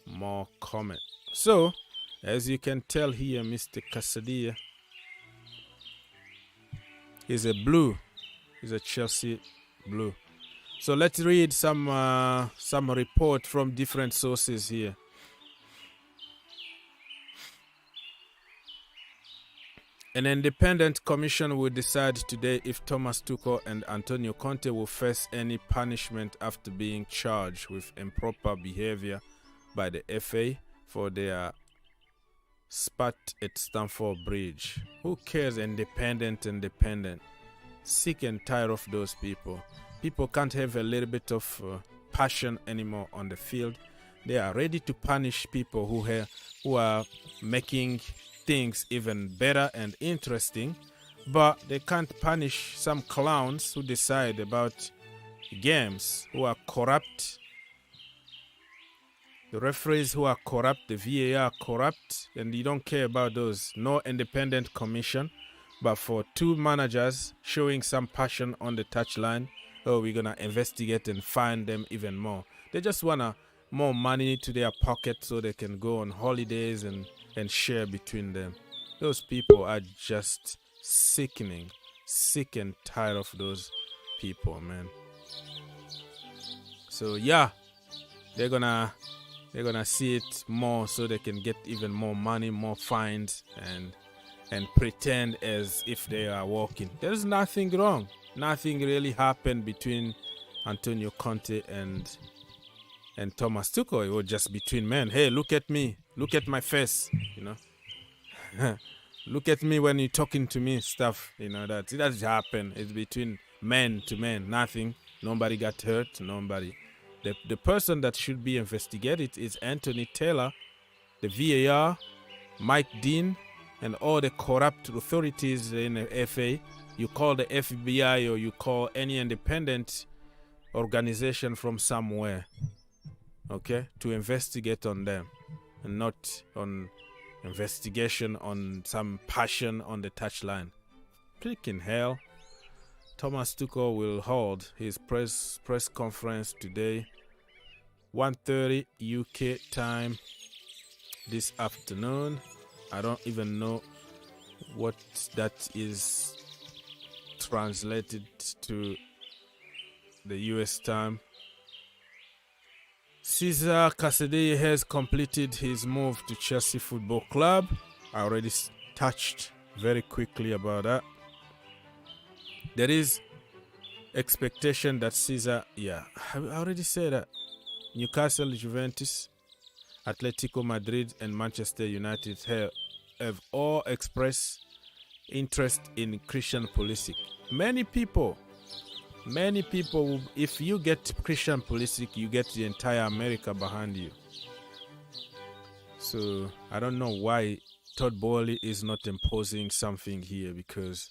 more comment. So as you can tell here, Mr. Casadei is a blue. He's a Chelsea blue. So let's read some report from different sources here. An independent commission will decide today if Thomas Tuchel and Antonio Conte will face any punishment after being charged with improper behavior by the FA for their spat at Stamford Bridge. Who cares? Independent. Sick and tired of those people. People can't have a little bit of passion anymore on the field. They are ready to punish people who are making things even better and interesting, but they can't punish some clowns who decide about games, who are corrupt. The referees who are corrupt, the VAR corrupt, and you don't care about those. No independent commission, but for two managers showing some passion on the touchline, oh, we're going to investigate and find them even more. They just want more money to their pocket so they can go on holidays and share between them. Those people are just sickening, sick and tired of those people, man. So yeah, they're gonna see it more so they can get even more money, more fines, and pretend as if they are working. There's nothing wrong. Nothing really happened between Antonio Conte and Thomas Tuchel. It was just between men. Hey, look at me. Look at my face. You know. Look at me when you're talking to me. Stuff. You know that. It doesn't happen. It's between men to men. Nothing. Nobody got hurt. Nobody. The person that should be investigated is Anthony Taylor, the VAR, Mike Dean and all the corrupt authorities in the FA. You call the FBI or you call any independent organization from somewhere, okay, to investigate on them, and not on investigation on some passion on the touchline. Freaking hell. Thomas Tuchel will hold his press conference today, 1:30 UK time this afternoon. I don't even know what that is translated to the US time. Cesare Casadei has completed his move to Chelsea Football Club. I already touched very quickly about that. There is expectation that Cesare, I already said that. Newcastle, Juventus, Atletico Madrid, and Manchester United have all expressed interest in Christian Pulisic. Many people, if you get Christian Pulisic, you get the entire America behind you. So I don't know why Todd Bowley is not imposing something here, because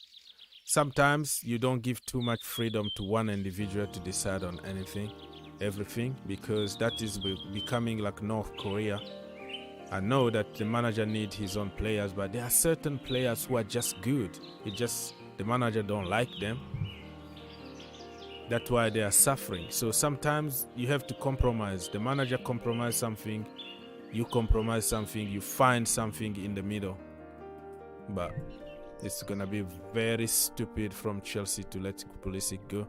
sometimes you don't give too much freedom to one individual to decide on everything, because that is becoming like North Korea. I know that the manager needs his own players, but there are certain players who are just good. The manager don't like them. That's why they are suffering. So sometimes you have to compromise. The manager compromise something, you compromise something, you find something in the middle. But it's gonna be very stupid from Chelsea to let Pulisic go.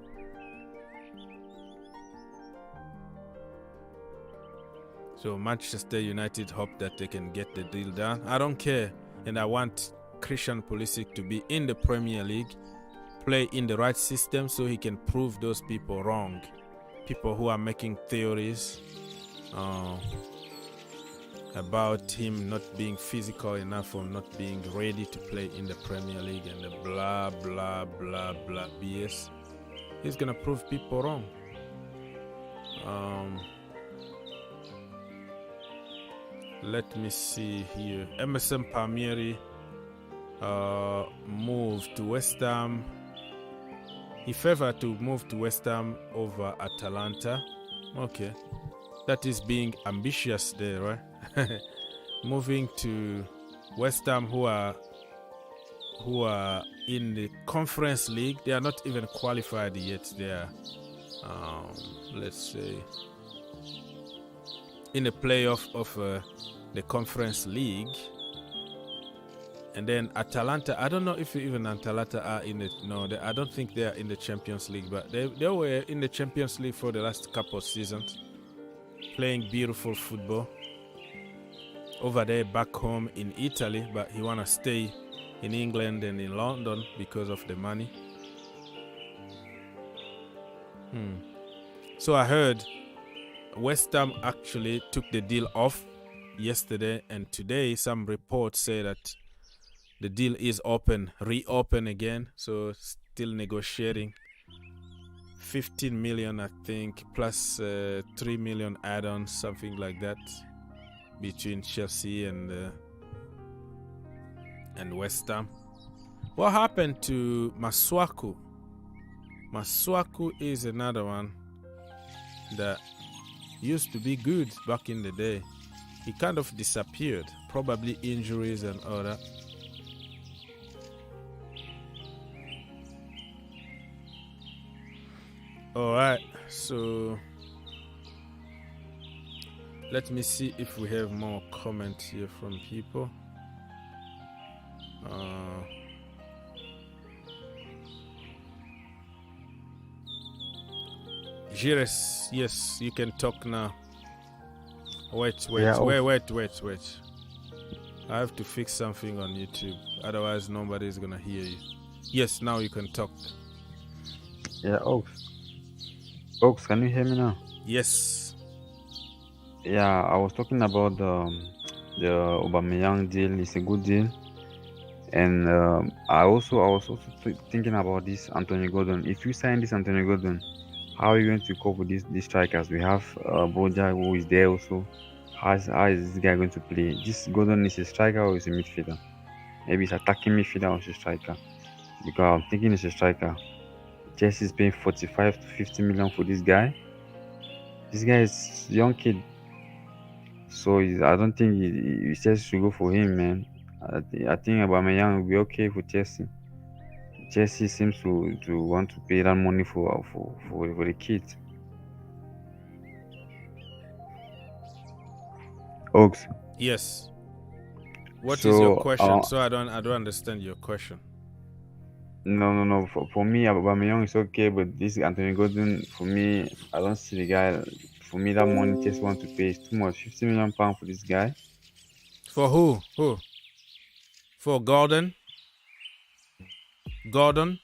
So Manchester United hope that they can get the deal done. I don't care, and I want Christian Pulisic to be in the Premier League, play in the right system so he can prove those people wrong. People who are making theories about him not being physical enough or not being ready to play in the Premier League and the blah blah blah blah BS. He's gonna prove people wrong. Let me see here. Emerson Palmieri moved to West Ham. He favored to move to West Ham over Atalanta. Okay, that is being ambitious there, right? Moving to West Ham, who are in the Conference League. They are not even qualified yet. They are, let's say, in the playoff of the Conference League. And then Atalanta, I don't know if even Atalanta are in it. No, I don't think they are in the Champions League, but they were in the Champions League for the last couple of seasons, playing beautiful football over there back home in Italy, but he want to stay in England and in London because of the money. So I heard West Ham actually took the deal off yesterday, and today some reports say that the deal is reopen again, so still negotiating. 15 million, I think, plus 3 million add-ons, something like that, between Chelsea and West Ham. What happened to Masuaku? Masuaku is another one that used to be good back in the day. He kind of disappeared, probably injuries and all that. All right, so let me see if we have more comments here from people. Gires, yes, you can talk now. Wait. I have to fix something on YouTube, otherwise nobody's gonna hear you. Yes, now you can talk. Yeah, Oaks, can you hear me now? Yes. Yeah, I was talking about the Aubameyang deal. It's a good deal, and I was also thinking about this Anthony Gordon. If you sign this Anthony Gordon, how are you going to cope with these strikers? We have Broja, who is there also. how is this guy going to play? This Gordon is a striker or is a midfielder? Maybe it's attacking midfielder or is a striker. Because I'm thinking it's a striker. Chelsea is paying 45 to 50 million for this guy. This guy is a young kid. So I don't think Chelsea should go for him, man. I think Aubameyang will be okay for Chelsea. Chelsea seems to want to pay that money for the kids. Oaks. Yes. What is your question? So I don't understand your question. No. For me, Aubameyang is okay, but this Anthony Gordon, for me, I don't see the guy. For me, that money Chelsea want to pay is too much. £50 million for this guy. For who? Who? For Gordon? Gordon?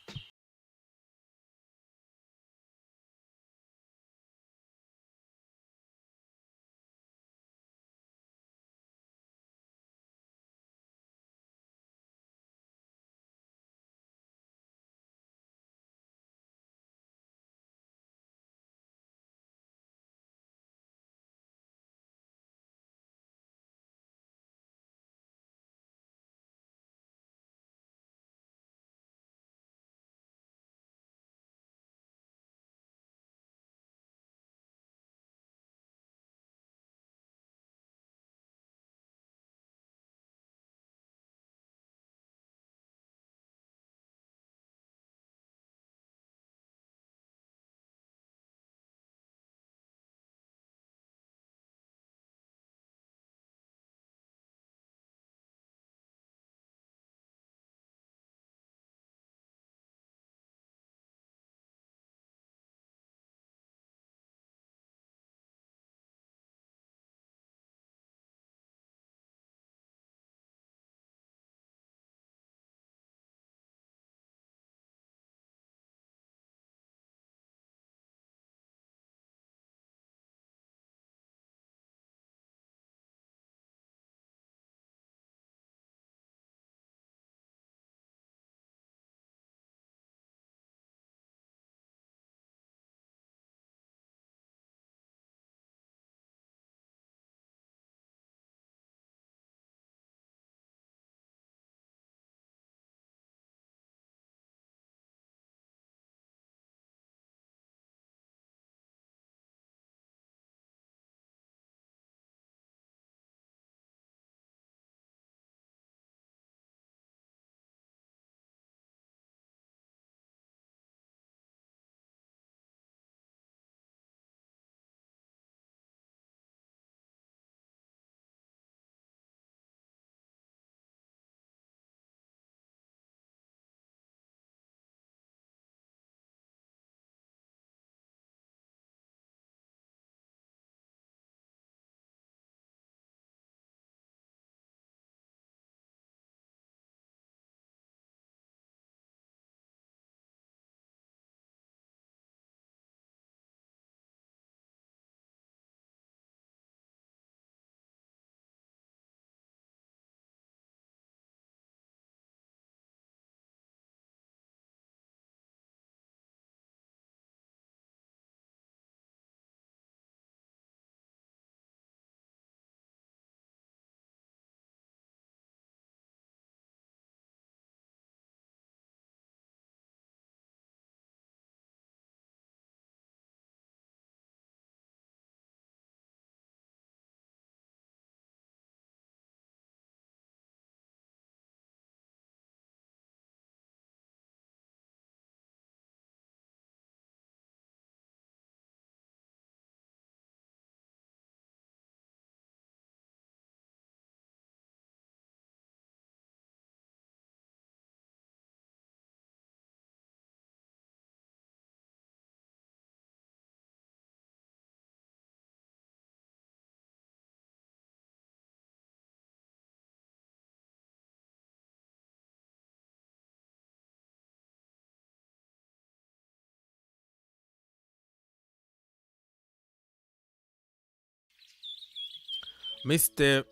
Mr.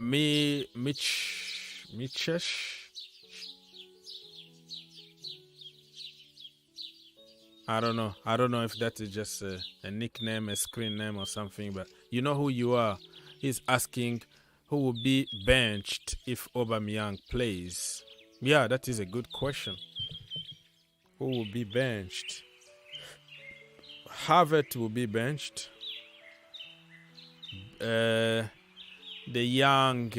Michesh? I don't know. I don't know if that is just a nickname, a screen name or something, but you know who you are. He's asking who will be benched if Aubameyang plays. Yeah, that is a good question. Who will be benched? Havertz will be benched. The young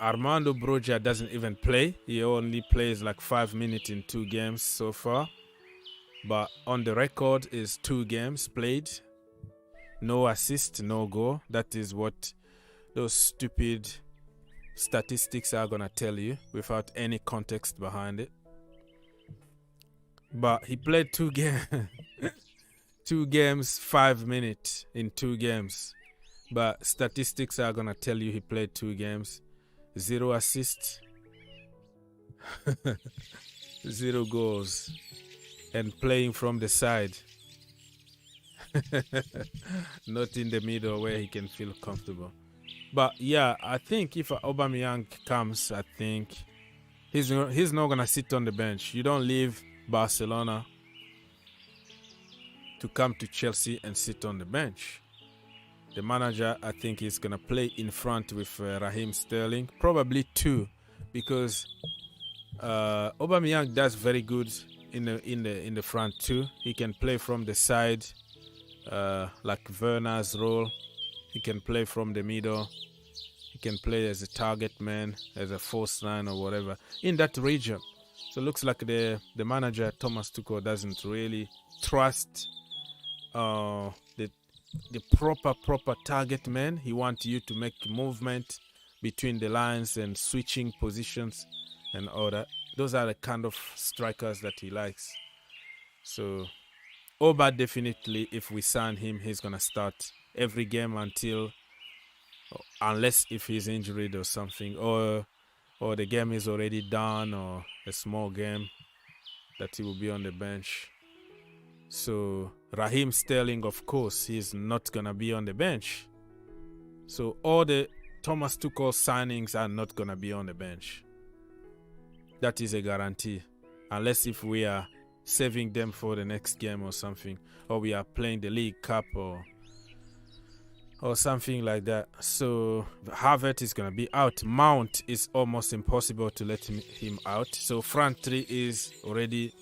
Armando Broja doesn't even play. He only plays like 5 minutes in 2 games so far. But on the record is 2 games played. No assist, no goal. That is what those stupid statistics are going to tell you without any context behind it. But he played 2 games. 2 games, 5 minutes in 2 games. But statistics are going to tell you he played 2 games. 0 assists. 0 goals. And playing from the side. Not in the middle where he can feel comfortable. But yeah, I think if Aubameyang comes, I think he's not going to sit on the bench. You don't leave Barcelona to come to Chelsea and sit on the bench. The manager, I think, is going to play in front with Raheem Sterling. Probably 2, because Aubameyang does very good in the front too. He can play from the side, like Werner's role. He can play from the middle. He can play as a target man, as a false 9 or whatever in that region. So it looks like the manager Thomas Tuchel doesn't really trust the proper target man. He wants you to make movement between the lines and switching positions and all that. Those are the kind of strikers that he likes. So Auba definitely, if we sign him, he's gonna start every game unless if he's injured or something, or the game is already done, or a small game that he will be on the bench. So Raheem Sterling, of course, he's not gonna be on the bench. So all the Thomas Tuchel signings are not gonna be on the bench. That is a guarantee, unless if we are saving them for the next game or something, or we are playing the League Cup or something like that. So Havertz is going to be out. Mount is almost impossible to let him out. So front 3 is already,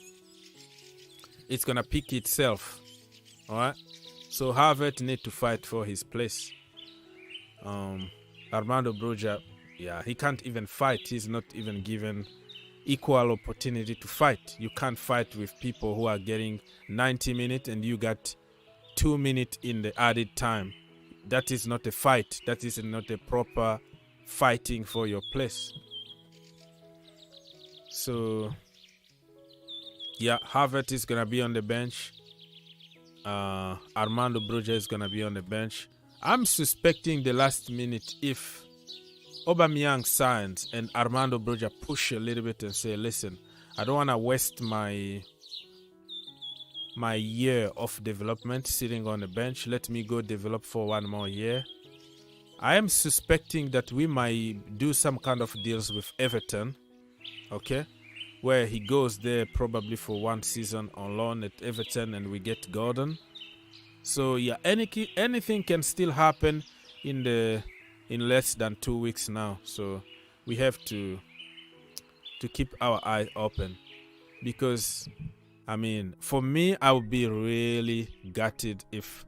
it's going to pick itself. All right. So Havertz need to fight for his place. Armando Broja, yeah, he can't even fight. He's not even given equal opportunity to fight. You can't fight with people who are getting 90 minutes and you got 2 minutes in the added time. That is not a fight. That is not a proper fighting for your place. So yeah, Havertz is gonna be on the bench. Armando Broja is gonna be on the bench. I'm suspecting the last minute if Aubameyang signs and Armando Broja push a little bit and say, listen, I don't want to waste my year of development sitting on the bench. Let me go develop for 1 more year. I am suspecting that we might do some kind of deals with Everton, okay, where he goes there probably for 1 season on loan at Everton and we get Gordon. So yeah, anything can still happen in less than 2 weeks now. So we have to keep our eye open, because I mean, for me, I would be really gutted if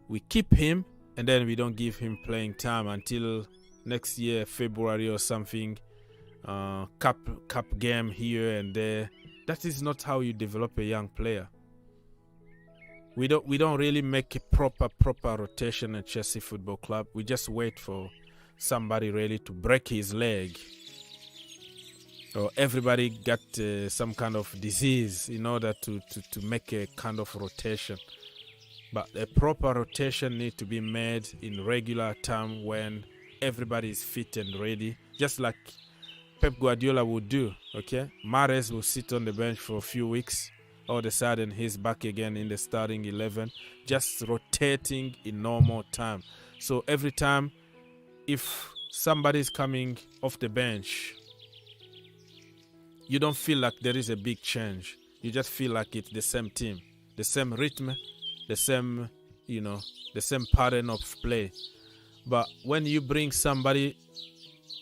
we keep him and then we don't give him playing time until next year, February or something. Cup game here and there. That is not how you develop a young player. We don't really make a proper rotation at Chelsea Football Club. We just wait for somebody really to break his leg, or everybody got some kind of disease in order to make a kind of rotation. But a proper rotation needs to be made in regular time when everybody is fit and ready, just like Pep Guardiola would do. Okay, Mahrez will sit on the bench for a few weeks. All of a sudden, he's back again in the starting 11, just rotating in normal time. So every time, if somebody is coming off the bench, you don't feel like there is a big change. You just feel like it's the same team, the same rhythm, the same, the same pattern of play. But when you bring somebody,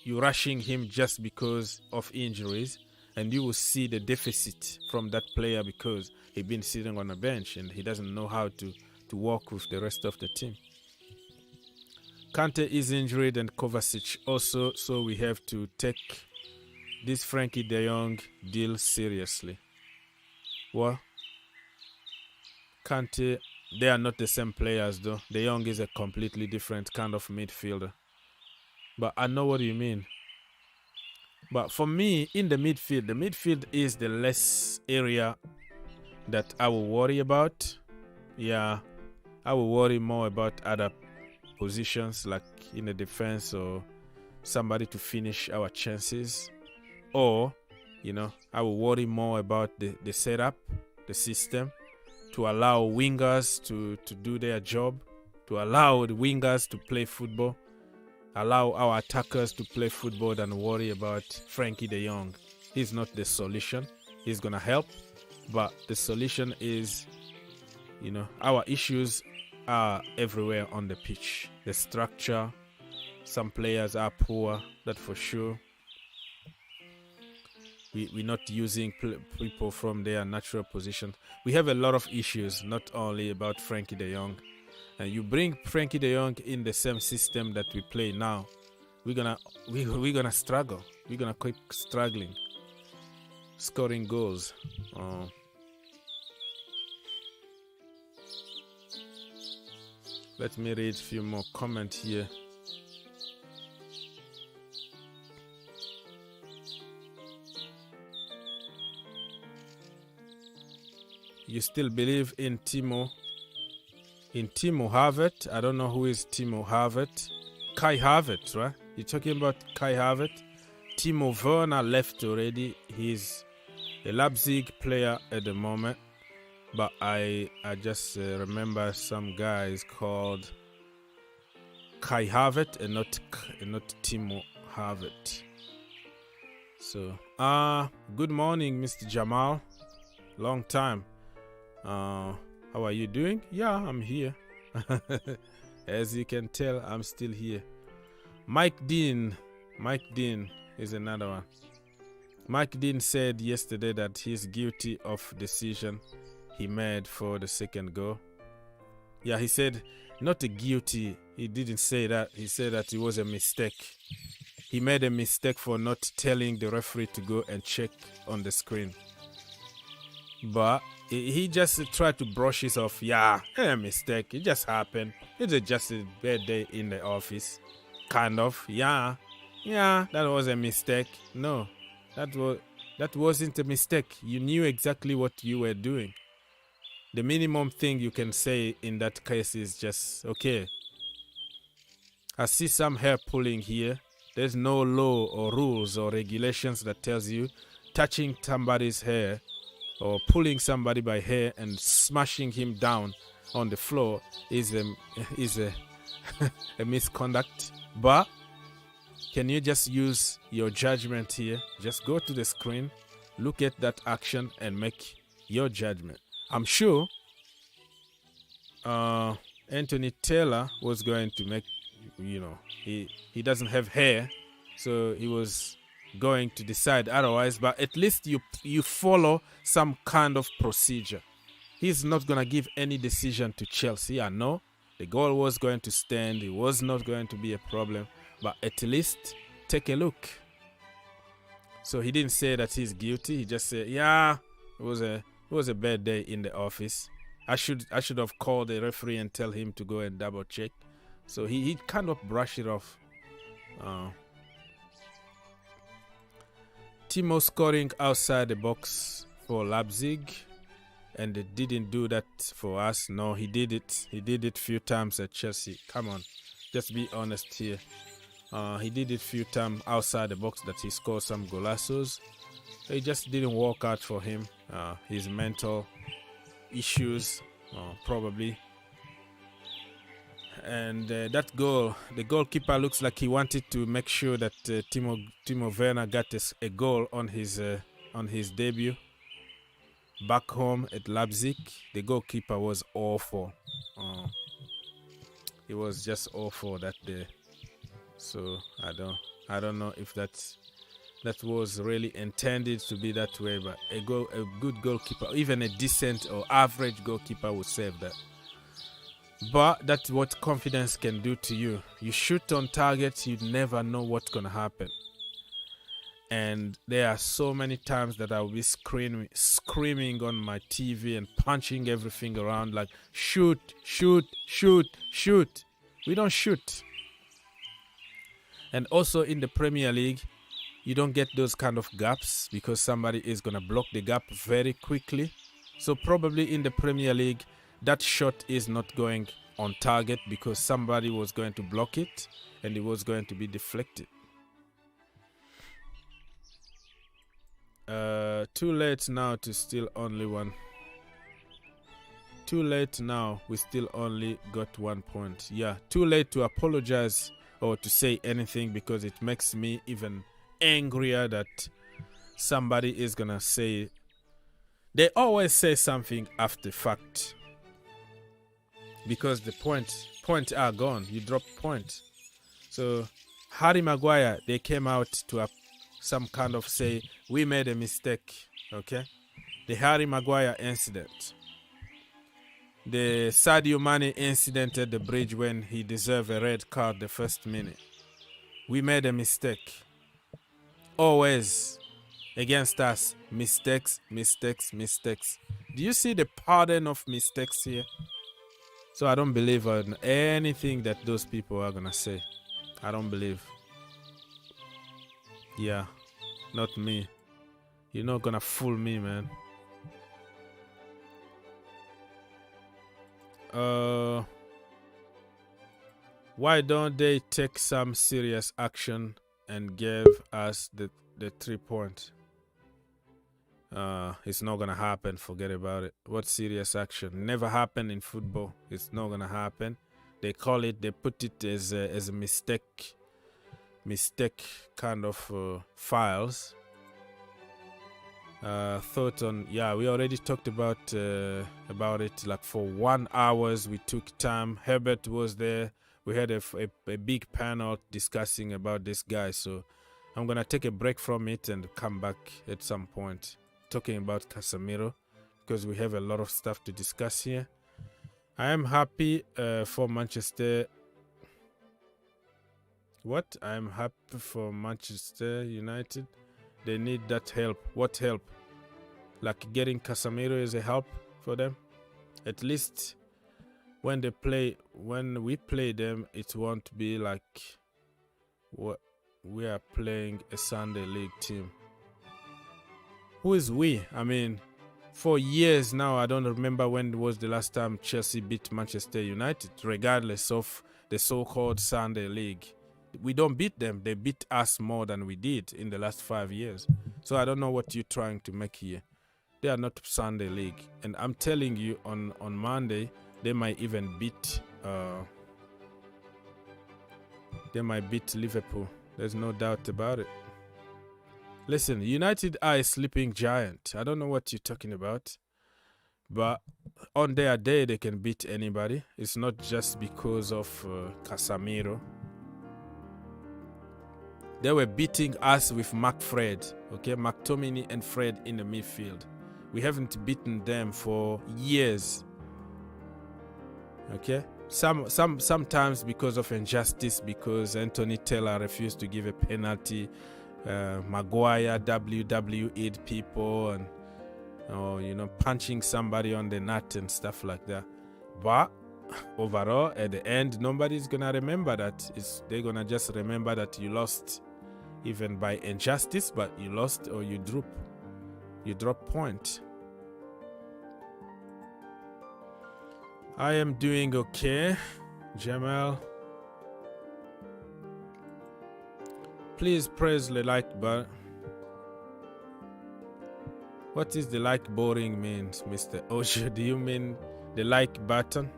you're rushing him just because of injuries, and you will see the deficit from that player because he's been sitting on a bench and he doesn't know how to work with the rest of the team. Kante is injured and Kovacic also, so we have to take this Frankie de Jong deal seriously. Well, Kante, they are not the same players though. De Jong is a completely different kind of midfielder. But I know what you mean. But for me, in the midfield is the less area that I will worry about. Yeah, I will worry more about other positions like in the defense or somebody to finish our chances. Or, I will worry more about the setup, the system, to allow wingers to do their job, to allow the wingers to play football, allow our attackers to play football than worry about Frankie de Jong. He's not the solution. He's going to help. But the solution is, our issues are everywhere on the pitch. The structure, some players are poor, that for sure. We're not using people from their natural position. We have a lot of issues, not only about Frankie de Jong. And you bring Frankie de Jong in the same system that we play now, we're gonna struggle. We're gonna keep struggling, scoring goals. Let me read a few more comments here. You still believe in Timo Havertz? I don't know who is Timo Havertz. Kai Havertz, right? You're talking about Kai Havertz? Timo Werner left already. He's a Leipzig player at the moment. But I just remember some guys called Kai Havertz and not Timo Havertz. So, good morning, Mr. Jamal. Long time. How are you doing? Yeah, I'm here. As you can tell, I'm still here. Mike Dean is another one. Mike Dean said yesterday that he's guilty of decision he made for the second goal. Yeah, he said not a guilty. He didn't say that. He said that it was a mistake. He made a mistake for not telling the referee to go and check on the screen. But he just tried to brush it off. Yeah, a mistake. It just happened. It's just a bad day in the office. Kind of. Yeah, that was a mistake. No, that wasn't a mistake. You knew exactly what you were doing. The minimum thing you can say in that case is just, okay, I see some hair pulling here. There's no law or rules or regulations that tells you touching somebody's hair or pulling somebody by hair and smashing him down on the floor is a misconduct. But can you just use your judgment here? Just go to the screen, look at that action and make your judgment. I'm sure Anthony Taylor was going to make, he doesn't have hair, so he was going to decide otherwise, but at least you follow some kind of procedure. He's not going to give any decision to Chelsea. I know the goal was going to stand. It was not going to be a problem, but at least take a look. So he didn't say that he's guilty. He just said, yeah, it was a bad day in the office. I should have called the referee and tell him to go and double check. So he kind of brushed it off. Timo scoring outside the box for Leipzig, and they didn't do that for us. No, he did it. He did it few times at Chelsea. Come on, just be honest here. He did it few times outside the box that he scored some golazos. It just didn't work out for him. His mental issues, probably. And that goal, the goalkeeper looks like he wanted to make sure that Timo Werner got a goal on his debut back home at Leipzig. The goalkeeper was awful. it was just awful that day. So I don't know if that was really intended to be that way, but a good goalkeeper, even a decent or average goalkeeper, would save that. But that's what confidence can do to you. You shoot on targets, you never know what's gonna happen. And there are so many times that I'll be screaming on my TV and punching everything around like, shoot, shoot, shoot, shoot. We don't shoot. And also in the Premier League, you don't get those kind of gaps because somebody is going to block the gap very quickly. So probably in the Premier League, that shot is not going on target because somebody was going to block it and it was going to be deflected. Too late now to still only one. Too late now, we still only got 1 point. Yeah, too late to apologize or to say anything because it makes me even angrier that somebody is gonna say. They always say something after fact because the points are gone. You drop point. So Harry Maguire, they came out to some kind of say we made a mistake. Okay, the Harry Maguire incident, the Sadio Mane incident at the bridge when he deserved a red card the first minute. We made a mistake. Always against us, mistakes, mistakes, mistakes. Do you see the pattern of mistakes here? So I don't believe in anything that those people are gonna say. I don't believe. Yeah, not me. You're not gonna fool me, man. Why don't they take some serious action and give us the 3 points? It's not gonna happen. Forget about it. What serious action? Never happened in football. It's not gonna happen. They call it. They put it as a mistake kind of files. Thought on, yeah, we already talked about it. Like for 1 hour, we took time. Herbert was there. We had a big panel discussing about this guy. So I'm gonna take a break from it and come back at some point talking about Casemiro because we have a lot of stuff to discuss here. I am happy for Manchester. What? I am happy for Manchester United. They need that help. What help? Like getting Casemiro is a help for them. At least when we play them, it won't be like what we are playing a Sunday League team. Who is we? I mean, for years now, I don't remember when was the last time Chelsea beat Manchester United, regardless of the so-called Sunday League. We don't beat them. They beat us more than we did in the last 5 years. So I don't know what you're trying to make here. They are not Sunday League. And I'm telling you, on Monday, they might even beat Liverpool. There's no doubt about it. Listen, United are a sleeping giant. I don't know what you're talking about. But on their day, they can beat anybody. It's not just because of Casemiro. They were beating us with McFred, okay? McTominay and Fred in the midfield. We haven't beaten them for years, okay? Sometimes because of injustice, because Anthony Taylor refused to give a penalty, Maguire WWE'd people and punching somebody on the nut and stuff like that. But overall, at the end, nobody's gonna remember that. They're gonna just remember that you lost. Even by injustice, but you lost or you drop point. I am doing okay, Jamal. Please press the like button. What is the like boring means, Mr. Osho? Do you mean the like button?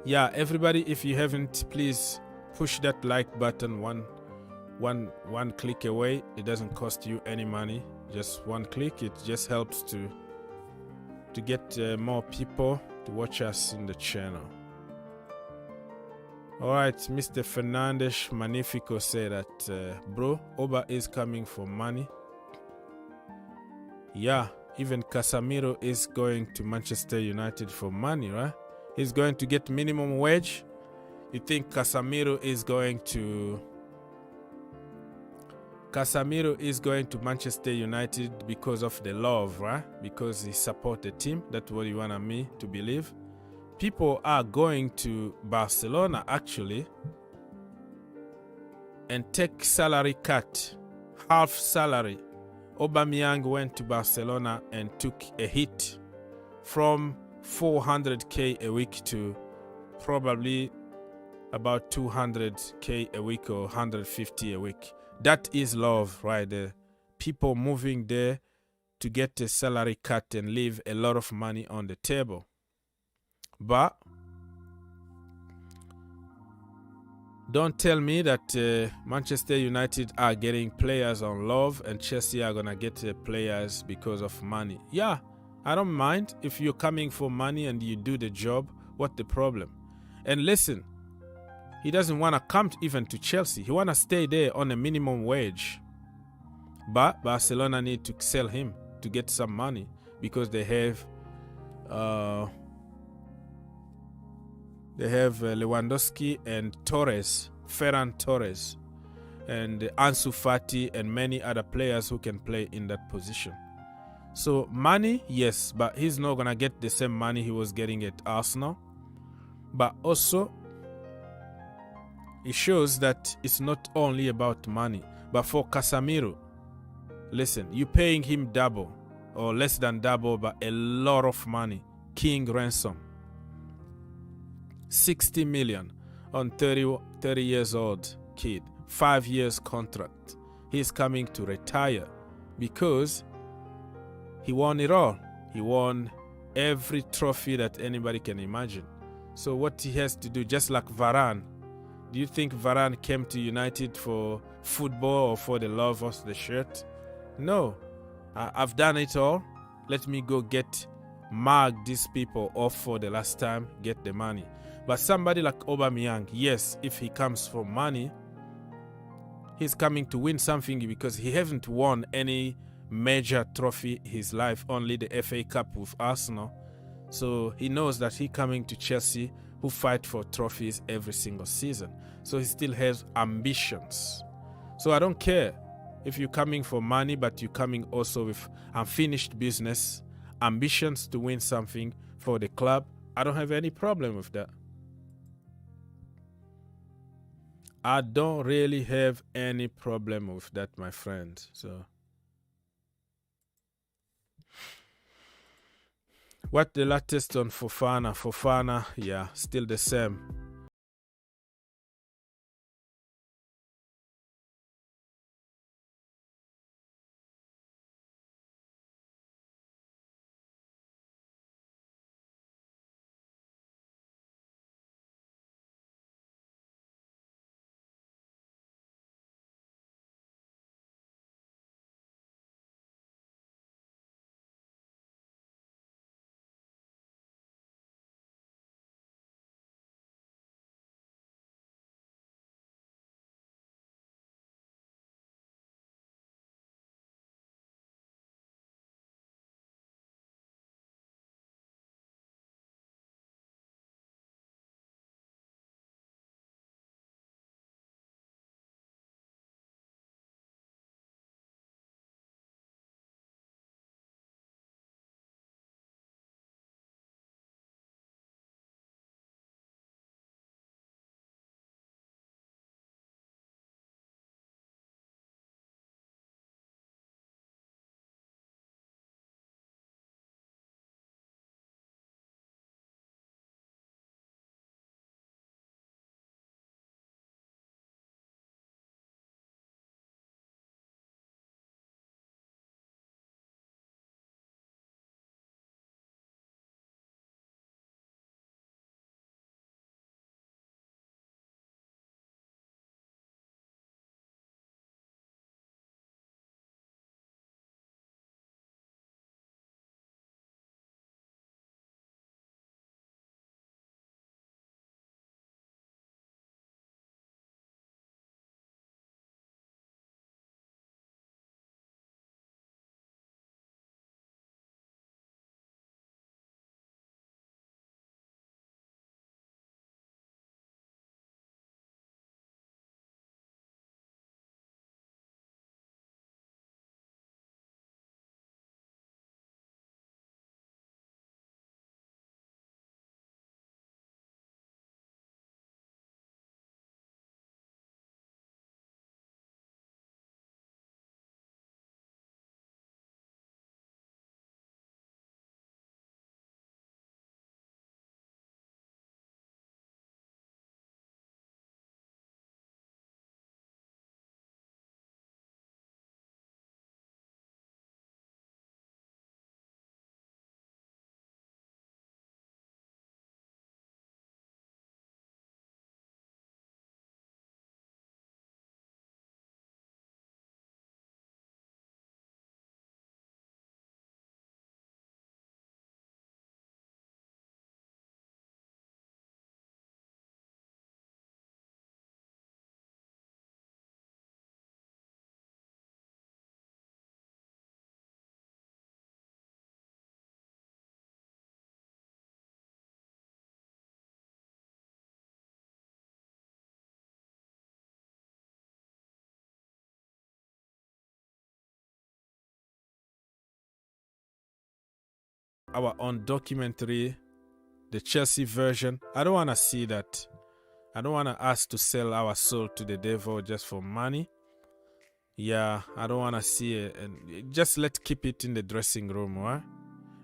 Yeah, everybody, if you haven't, please push that like button one click away. It doesn't cost you any money. Just one click. It just helps to get more people to watch us in the channel. All right, Mr. Fernandes Magnifico said that, bro, Auba is coming for money. Yeah, even Casemiro is going to Manchester United for money, right? He's going to get minimum wage. You think Casemiro is going to Manchester United because of the love, right? Because he supports the team. That's what you want me to believe. People are going to Barcelona actually and take salary cut, half salary. Aubameyang went to Barcelona and took a hit from 400k a week to probably about 200k a week or 150 a week. That is love right there. People moving there to get a salary cut and leave a lot of money on the table. But don't tell me that Manchester United are getting players on love and Chelsea are going to get players because of money. Yeah, I don't mind if you're coming for money and you do the job. What the problem? And listen, he doesn't want to come even to Chelsea. He want to stay there on a minimum wage. But Barcelona need to sell him to get some money because they have Lewandowski and Torres, Ferran Torres, and Ansu Fati and many other players who can play in that position. So money, yes, but he's not going to get the same money he was getting at Arsenal. But also, it shows that it's not only about money. But for Casemiro, listen, you're paying him double or less than double, but a lot of money. King ransom. 60 million on 30 years old kid. 5 years contract. He's coming to retire because he won it all. He won every trophy that anybody can imagine. So what he has to do, just like Varane. Do you think Varane came to United for football or for the love of the shirt? No. I've done it all. Let me go mug these people off for the last time, get the money. But somebody like Aubameyang, yes, if he comes for money, he's coming to win something because he hasn't won any major trophy his life, only the FA Cup with Arsenal. So he knows that he's coming to Chelsea who fight for trophies every single season. So he still has ambitions. So I don't care if you're coming for money, but you're coming also with unfinished business, ambitions to win something for the club. I don't have any problem with that. I don't really have any problem with that, my friend. So, what the latest on Fofana? Fofana, yeah, still the same. our own documentary, the Chelsea version. I don't want to see that. I don't want us to sell our soul to the devil just for money. Yeah, I don't want to see it. And just keep it in the dressing room, right?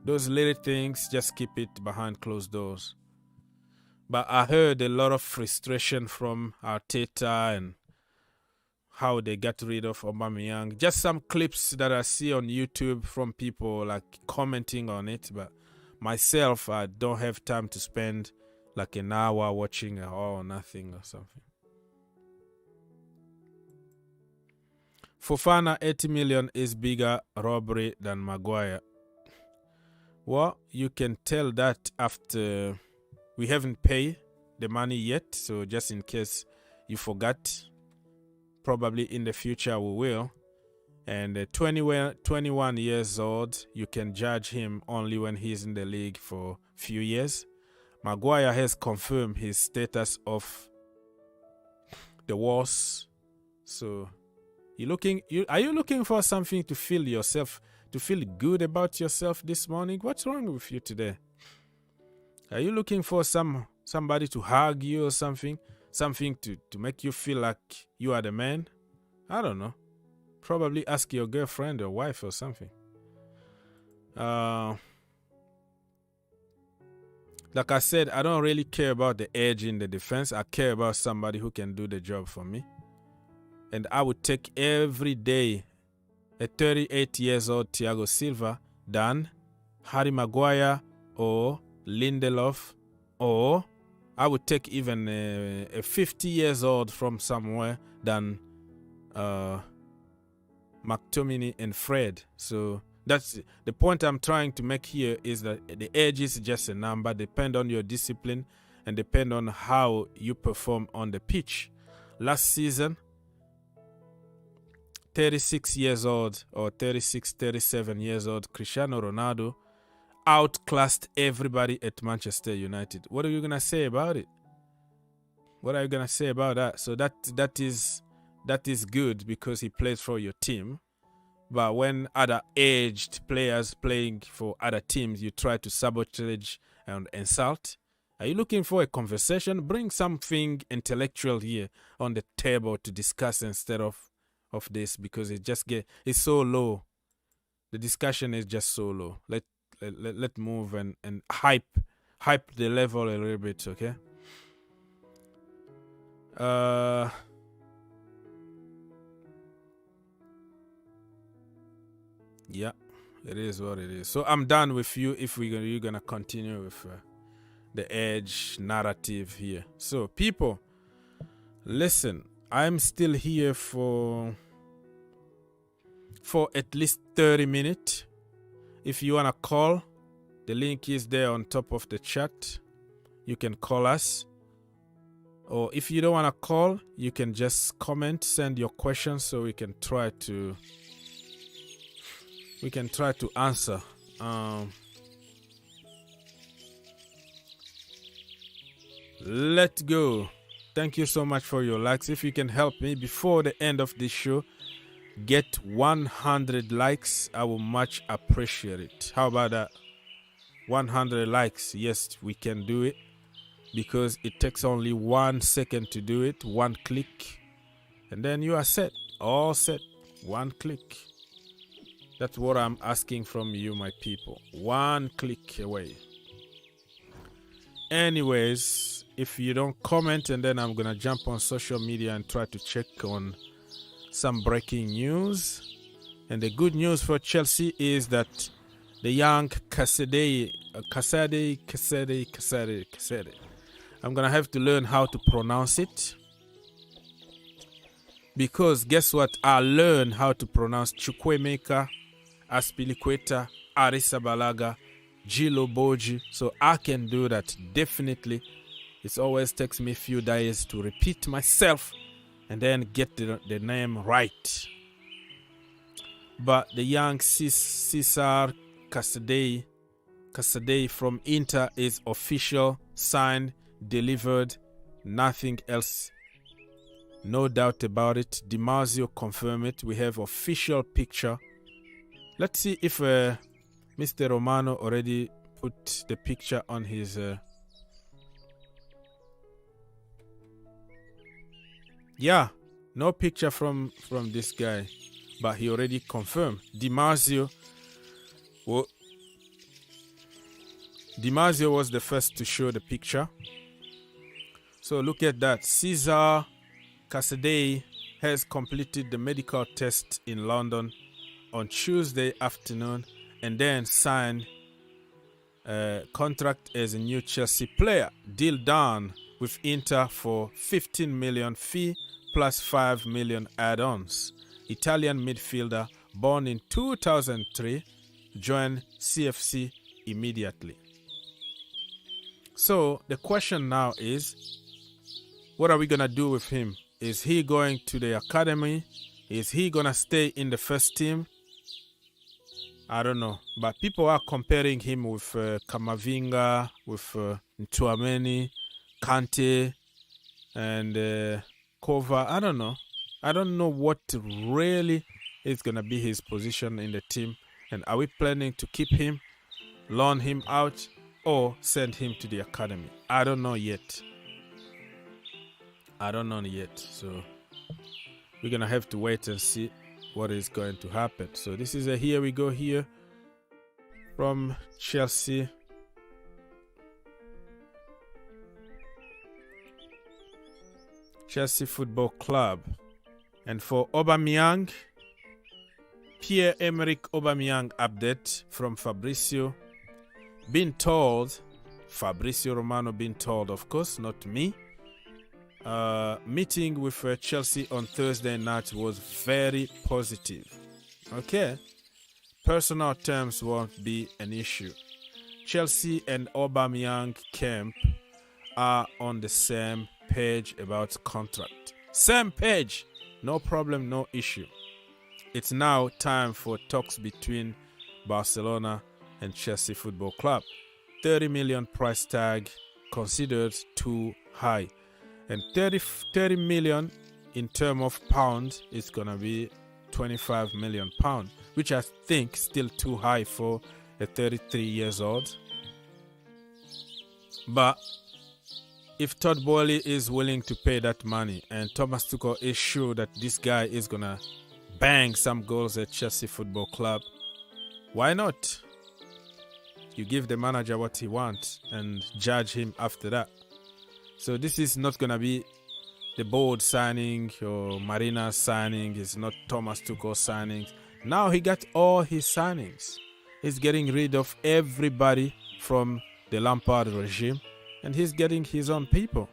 Those little things, just keep it behind closed doors. But I heard a lot of frustration from Arteta and how they got rid of Aubameyang. Just some clips that I see on YouTube from people like commenting on it. But myself, I don't have time to spend like an hour watching All or Nothing or something. Fofana 80 million is bigger robbery than Maguire. Well, you can tell that after we haven't paid the money yet. So just in case you forgot, probably in the future we will. And 21 years old, you can judge him only when he's in the league for a few years. Maguire has confirmed his status of the worst. So are you looking for something to feel yourself, to feel good about yourself this morning? What's wrong with you today? Are you looking for somebody to hug you or something? Something to make you feel like you are the man? I don't know. Probably ask your girlfriend or wife or something. Like I said, I don't really care about the edge in the defense. I care about somebody who can do the job for me. And I would take every day a 38 years old Thiago Silva than Harry Maguire or Lindelof, or I would take even a 50 years old from somewhere than McTominay and Fred. So that's the point I'm trying to make here, is that the age is just a number, depend on your discipline and depend on how you perform on the pitch. Last season, 36 years old or 36, 37 years old Cristiano Ronaldo outclassed everybody at Manchester United. What are you going to say about it? What are you going to say about that? So that is good because he plays for your team. But when other aged players playing for other teams, you try to sabotage and insult. Are you looking for a conversation? Bring something intellectual here on the table to discuss instead of this, because it's so low. The discussion is just so low. Let move and hype the level a little bit, okay? Yeah, it is what it is. So I'm done with you if you're gonna continue with the edge narrative here. So people, listen, I'm still here for at least 30 minutes. If you want to call, the link is there on top of the chat. You can call us. Or if you don't want to call, you can just comment, send your questions so we can try to answer. Let's go. Thank you so much for your likes. If you can help me before the end of this show, get 100 likes. I will much appreciate it. How about that? 100 likes. Yes, we can do it because it takes only 1 second to do it. 1 click. And then you are set. All set. 1 click. That's what I'm asking from you, my people. 1 click away. Anyways, if you don't comment, and then I'm going to jump on social media and try to check on some breaking news. And the good news for Chelsea is that the young Casadei. I'm going to have to learn how to pronounce it. Because guess what? I learned how to pronounce Chukwuemeka, Aspilicueta, Arrizabalaga, Gilo Boji. So I can do that definitely. It always takes me a few days to repeat myself and then get the name right. But the young Cesare Casadei from Inter is official, signed, delivered, nothing else. No doubt about it. Di Marzio confirmed it. We have official picture. Let's see if Mr. Romano already put the picture on his no picture from this guy, but he already confirmed. Di Marzio was the first to show the picture. So look at that. Cesare Casadei has completed the medical test in London on Tuesday afternoon and then signed a contract as a new Chelsea player. Deal done with Inter for 15 million fee plus 5 million add-ons. Italian midfielder born in 2003 joined CFC immediately. So the question now is, what are we going to do with him? Is he going to the academy? Is he going to stay in the first team? I don't know. But people are comparing him with Camavinga, with Ntouameni, Kante, and Kova. I don't know. I don't know what really is going to be his position in the team. And are we planning to keep him, loan him out, or send him to the academy? I don't know yet. So we're going to have to wait and see what is going to happen. So this is a here we go here from Chelsea. Chelsea Football Club. And for Aubameyang, Pierre-Emerick Aubameyang update from Fabrizio. Fabrizio Romano being told, of course, not me. Meeting with Chelsea on Thursday night was very positive. Okay. Personal terms won't be an issue. Chelsea and Aubameyang camp are on the same page about contract. Same page. No problem, no issue. It's now time for talks between Barcelona and Chelsea Football Club. 30 million price tag considered too high. And 30 million in terms of pounds is going to be 25 million pounds, which I think still too high for a 33 years old. But if Todd Boehly is willing to pay that money and Thomas Tuchel is sure that this guy is going to bang some goals at Chelsea Football Club, why not? You give the manager what he wants and judge him after that. So this is not going to be the board signing or Marina signing. It's not Thomas Tuchel signing. Now he got all his signings. He's getting rid of everybody from the Lampard regime. And he's getting his own people.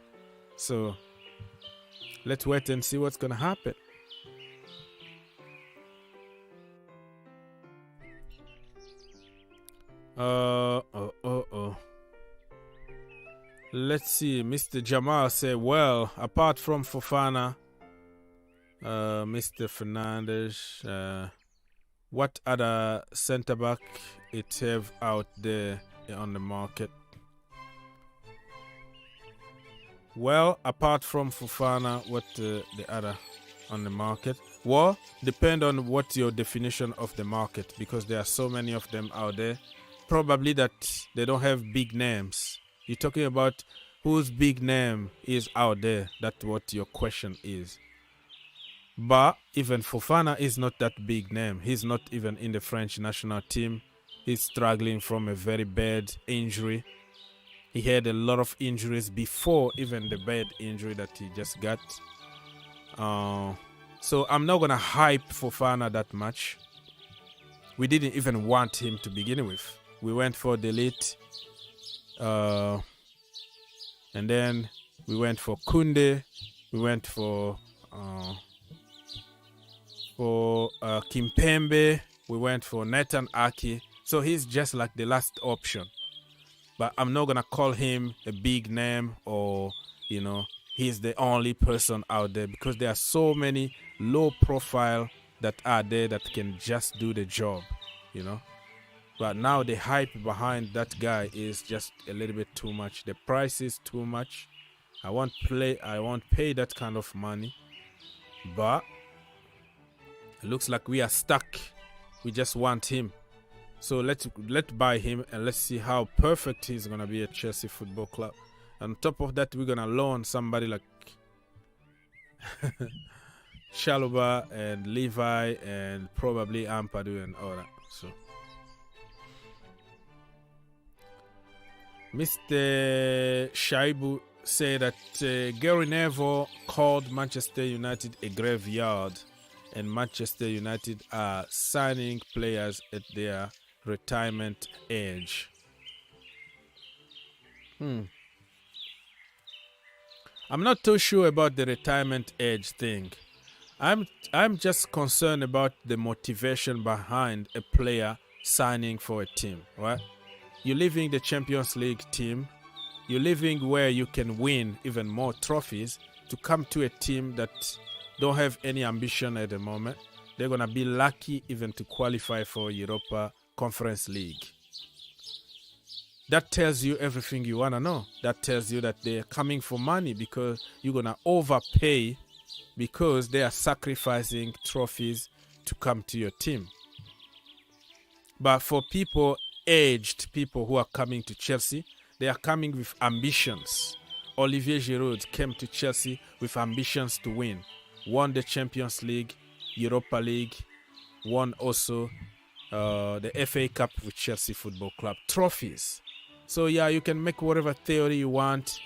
So let's wait and see what's going to happen. Let's see. Mr. Jamal say, well, apart from Fofana, Mr. Fernandes, what other centre back it have out there on the market? Well, apart from Fofana, what the other on the market? Well, depend on what your definition of the market, because there are so many of them out there. Probably that they don't have big names. You're talking about whose big name is out there. That's what your question is. But even Fofana is not that big name. He's not even in the French national team. He's struggling from a very bad injury. He had a lot of injuries before even the bad injury that he just got. So I'm not going to hype Fofana that much. We didn't even want him to begin with. We went for Delete. And then we went for Kunde. We went for Kimpembe. We went for Nathan Aki. So he's just like the last option. But I'm not going to call him a big name or, he's the only person out there, because there are so many low profile that are there that can just do the job, But now the hype behind that guy is just a little bit too much. The price is too much. I won't pay that kind of money. But it looks like we are stuck. We just want him. So let's buy him and let's see how perfect he's gonna be at Chelsea Football Club. On top of that, we're gonna loan somebody like Chalobah and Levi and probably Ampadu and all that. So Mr. Shaibu said that Gary Neville called Manchester United a graveyard, and Manchester United are signing players at their retirement age. I'm not too sure about the retirement age thing. I'm just concerned about the motivation behind a player signing for a team, right? You're leaving the Champions League team. You're leaving where you can win even more trophies to come to a team that don't have any ambition at the moment. They're going to be lucky even to qualify for Europa Conference League. That tells you everything you want to know. That tells you that they're coming for money because you're going to overpay because they are sacrificing trophies to come to your team. But for aged people who are coming to Chelsea, they are coming with ambitions. Olivier Giroud came to Chelsea with ambitions to win. Won the Champions League, Europa League, won also the FA Cup with Chelsea Football Club. Trophies. So yeah, you can make whatever theory you want.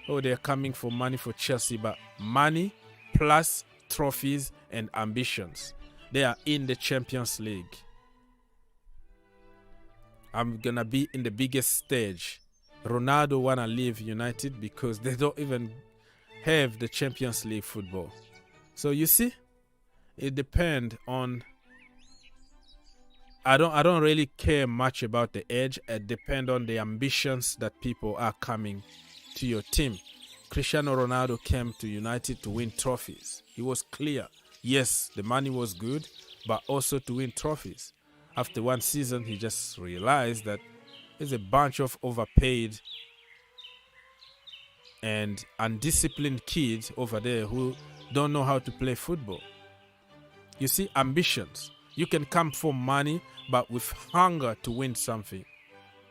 Oh, they're coming for money for Chelsea, but money plus trophies and ambitions. They are in the Champions League. I'm gonna be in the biggest stage. Ronaldo wanna leave United because they don't even have the Champions League football. So you see, it depends on. I don't really care much about the age. It depends on the ambitions that people are coming to your team. Cristiano Ronaldo came to United to win trophies. It was clear. Yes, the money was good, but also to win trophies. After one season, he just realized that there's a bunch of overpaid and undisciplined kids over there who don't know how to play football. You see, ambitions. You can come for money, but with hunger to win something.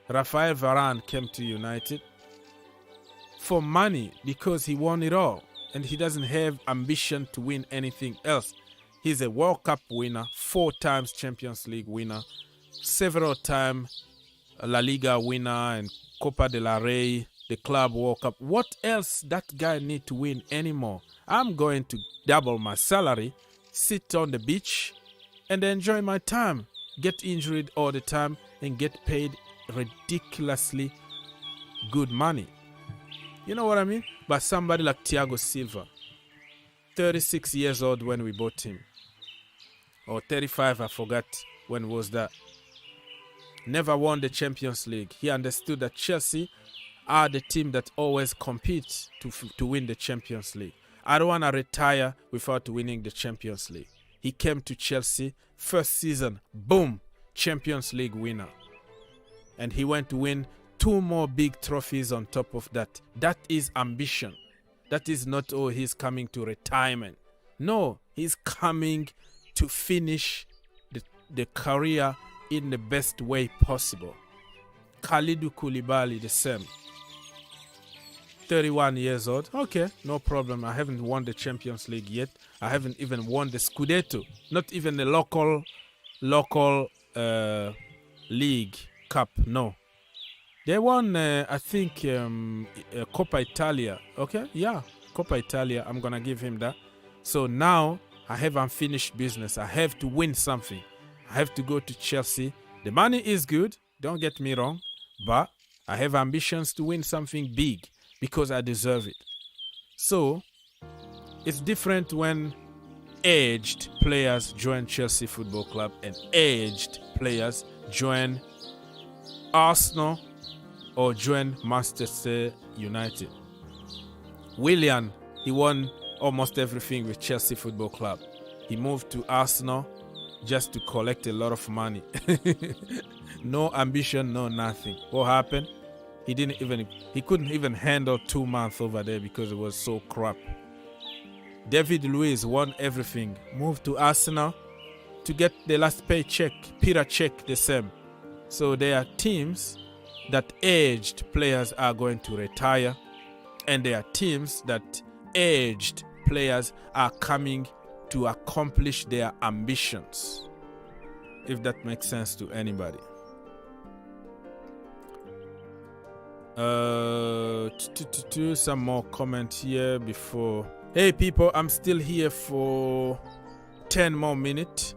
Rafael Varane came to United for money because he won it all, and he doesn't have ambition to win anything else. He's a World Cup winner, 4 times Champions League winner, several times La Liga winner and Copa del Rey, the Club World Cup. What else that guy need to win anymore? I'm going to double my salary, sit on the beach, and enjoy my time. Get injured all the time and get paid ridiculously good money. You know what I mean? But somebody like Thiago Silva, 36 years old when we bought him. Or 35, I forgot when was that. Never won the Champions League. He understood that Chelsea are the team that always compete to win the Champions League. I don't want to retire without winning the Champions League. He came to Chelsea, first season, boom, Champions League winner. And he went to win 2 more big trophies on top of that. That is ambition. That is not, oh, he's coming to retirement. No, he's coming to finish the career in the best way possible. Kalidou Koulibaly, the same. 31 years old. Okay, no problem. I haven't won the Champions League yet. I haven't even won the Scudetto. Not even the local league cup. No. They won, I think, Coppa Italia. Okay, yeah, Coppa Italia. I'm going to give him that. So now I have unfinished business. I have to win something. I have to go to Chelsea. The money is good. Don't get me wrong. But I have ambitions to win something big because I deserve it. So it's different when aged players join Chelsea Football Club and aged players join Arsenal or join Manchester United. Willian, he won almost everything with Chelsea Football Club. He moved to Arsenal just to collect a lot of money. No ambition, no nothing. What happened? He couldn't even handle 2 months over there because it was so crap. David Luiz won everything. Moved to Arsenal to get the last paycheck. Peter Cech the same. So there are teams that aged players are going to retire, and there are teams that aged players are coming to accomplish their ambitions, if that makes sense to anybody. Some more comment here before. Hey people, I'm still here for 10 more minutes.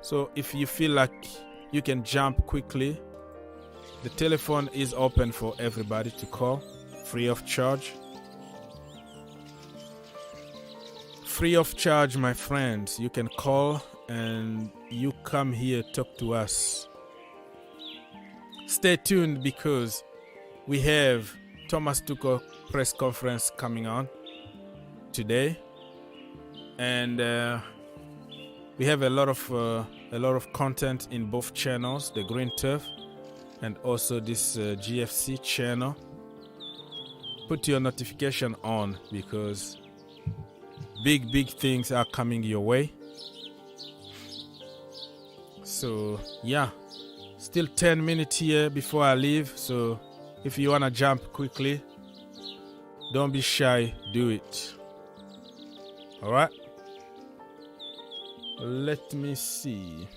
So if you feel like you can jump quickly, the telephone is open for everybody to call, free of charge. Free of charge, my friends. You can call and you come here, talk to us. Stay tuned because we have Thomas Tuchel press conference coming on today, and we have a lot of content in both channels, the Green Turf and also this GFC channel. Put your notification on because big things are coming your way. So yeah, still 10 minutes here before I leave, so if you want to jump quickly, don't be shy, do it. All right? Let me see.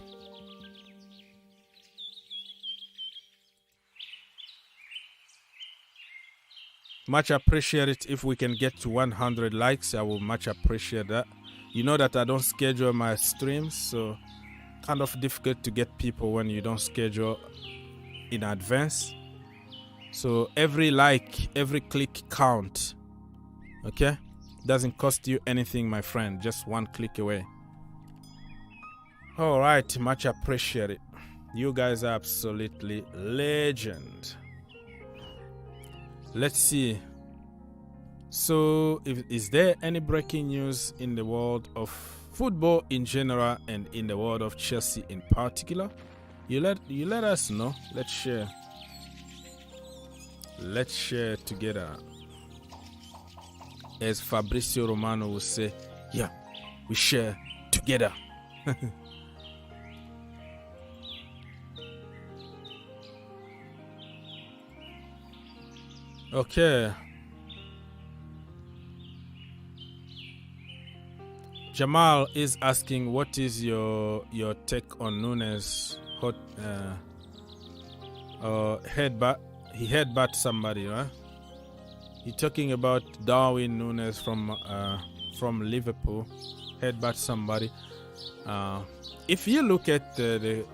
Much appreciate it if we can get to 100 likes. I will much appreciate that. You know that I don't schedule my streams, so kind of difficult to get people when you don't schedule in advance. So every like, every click count. Okay? Doesn't cost you anything, my friend. Just one click away. All right, much appreciated. You guys are absolutely legend. Let's see. So, is there any breaking news in the world of football in general and in the world of Chelsea in particular? You let us know. Let's share. Let's share together. As Fabrizio Romano would say, yeah, we share together. Okay. Jamal is asking, what is your take on Nounes hot headbutt? He headbutt somebody, right? You're talking about Darwin Núñez from Liverpool, headbutt somebody. If you look at the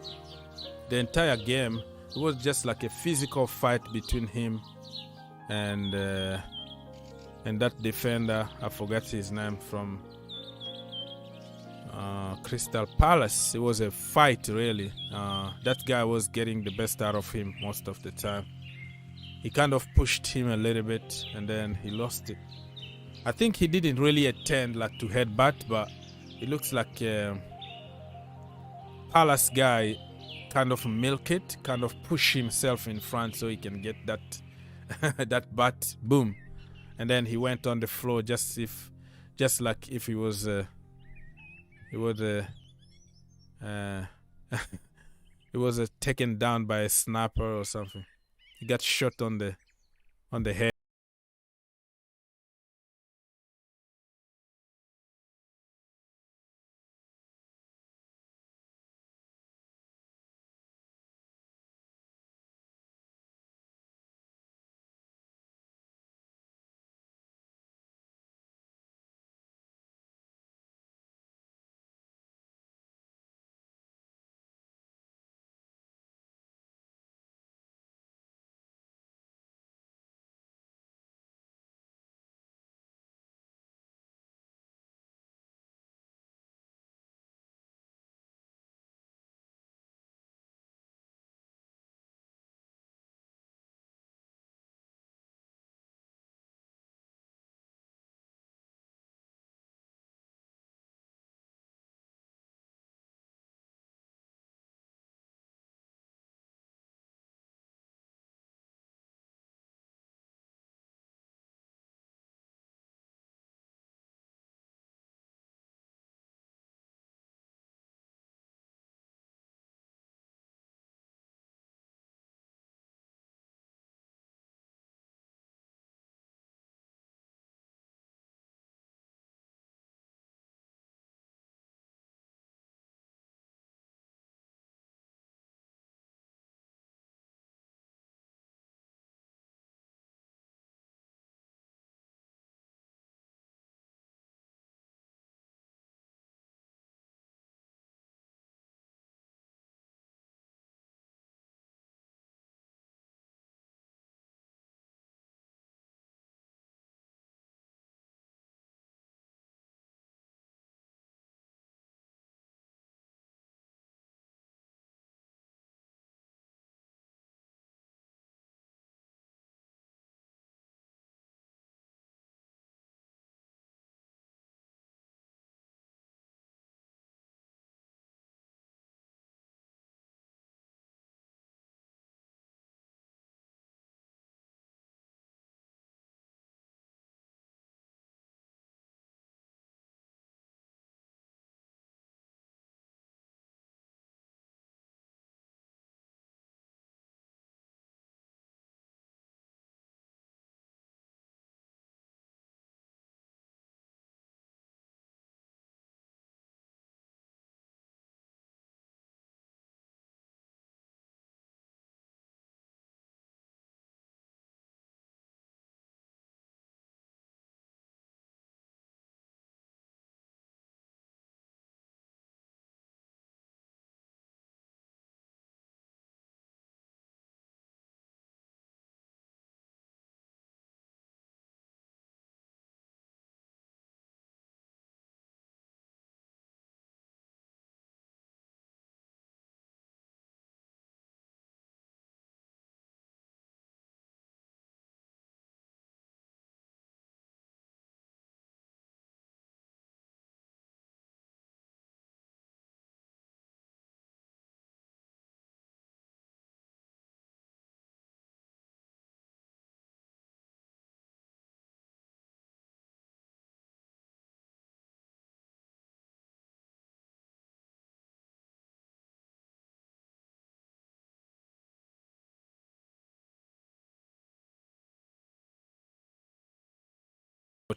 entire game, it was just like a physical fight between him and that defender. I forgot his name, from Crystal Palace. It was a fight, really. That guy was getting the best out of him most of the time. He kind of pushed him a little bit and then he lost it. I think he didn't really attend like to headbutt, but it looks like Palace guy kind of milk it, kind of push himself in front so he can get that that butt, boom, and then he went on the floor just like if he was it was taken down by a snapper or something. He got shot on the head.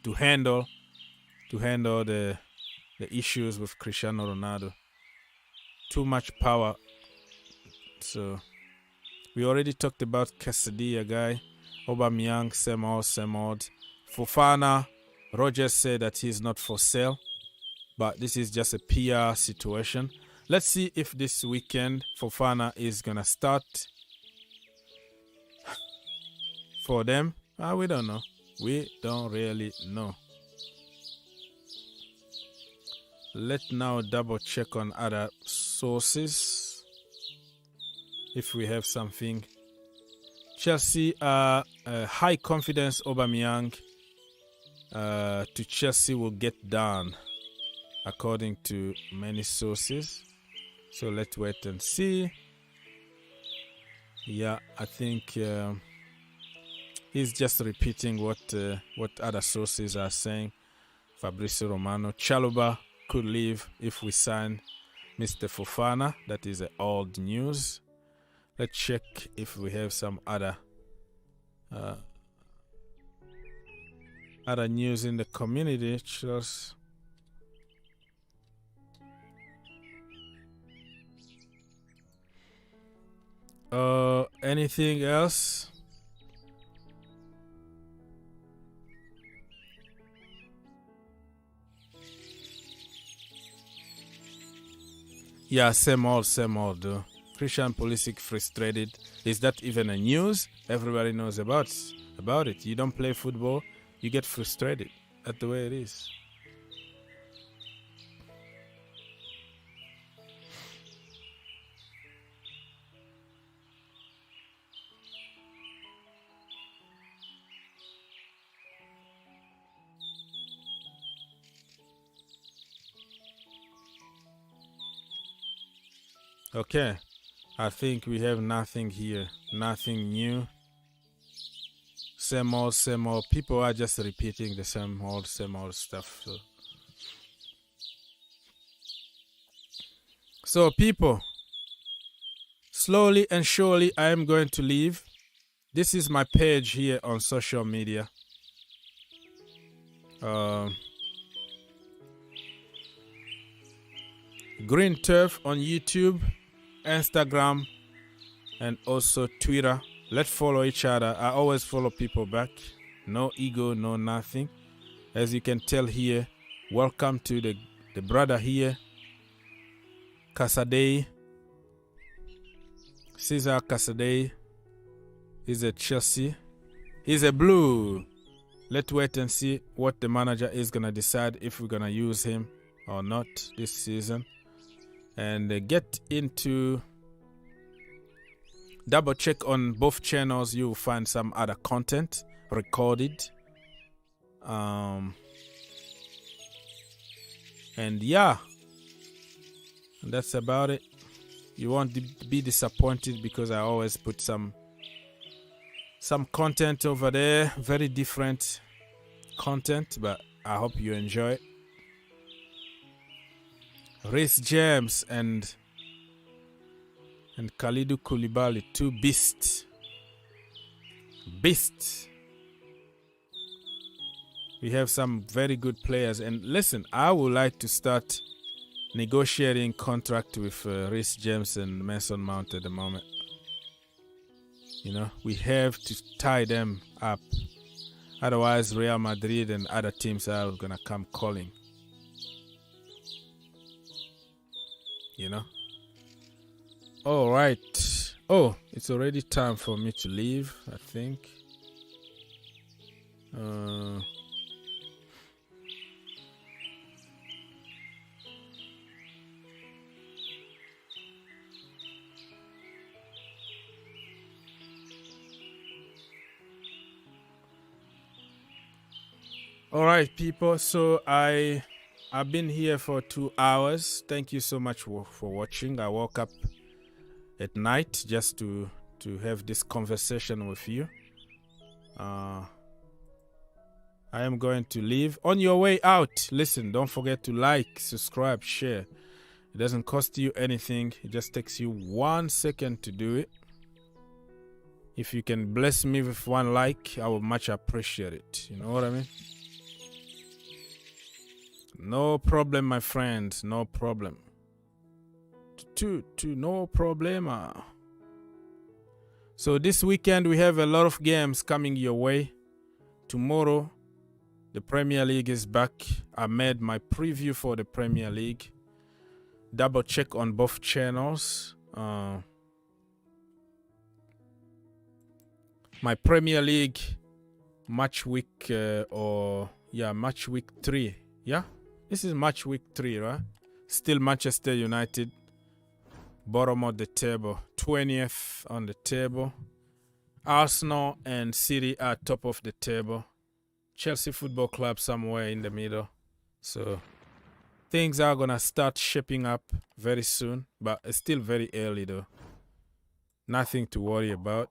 to handle the issues with Cristiano Ronaldo. Too much power. So we already talked about Casadei, guy. Aubameyang, same old. Fofana, Roger said that he's not for sale, but this is just a PR situation. Let's see if this weekend Fofana is gonna start for them. We don't know. We don't really know. Let's now double check on other sources if we have something. Chelsea, high confidence Aubameyang to Chelsea will get down, according to many sources. So let's wait and see. Yeah, I think he's just repeating what other sources are saying. Fabrizio Romano, Chalobah could leave if we sign Mr. Fofana. That is old news. Let's check if we have some other news in the community. Just anything else? Yeah, same old though. Christian Pulisic frustrated. Is that even a news? Everybody knows about it. You don't play football, you get frustrated. That's the way it is. Okay, I think we have nothing here, nothing new. Same old. People are just repeating the same old stuff. So people, slowly and surely I am going to leave. This is my page here on social media. Green Turf on YouTube, Instagram, and also Twitter. Let's follow each other. I always follow people back. No ego, no nothing. As you can tell here, welcome to the brother here, Casadei. Cesare Casadei. He's a Chelsea. He's a blue. Let's wait and see what the manager is going to decide if we're going to use him or not this season. And get into double check on both channels. You will find some other content recorded. And yeah, that's about it. You won't be disappointed because I always put some content over there, very different content, but I hope you enjoy it. Reece James and Kalidou Koulibaly, two beasts. We have some very good players. And listen, I would like to start negotiating contract with Reece James and Mason Mount at the moment. You know, we have to tie them up. Otherwise, Real Madrid and other teams are going to come calling. You know? All right. Oh, it's already time for me to leave, I think. All right, people. So I've been here for 2 hours. Thank you so much for watching. I woke up at night just to have this conversation with you. I am going to leave. On your way out, listen, don't forget to like, subscribe, share. It doesn't cost you anything. It just takes you 1 second to do it. If you can bless me with 1 like, I would much appreciate it. You know what I mean? No problem, my friend. No problem. No problema. So this weekend we have a lot of games coming your way. Tomorrow, the Premier League is back. I made my preview for the Premier League. Double check on both channels. My Premier League match week match week 3. Yeah, this is match week 3, right? Still Manchester United, bottom of the table, 20th on the table. Arsenal and City are top of the table. Chelsea Football Club somewhere in the middle. So things are gonna start shaping up very soon, but it's still very early though. Nothing to worry about.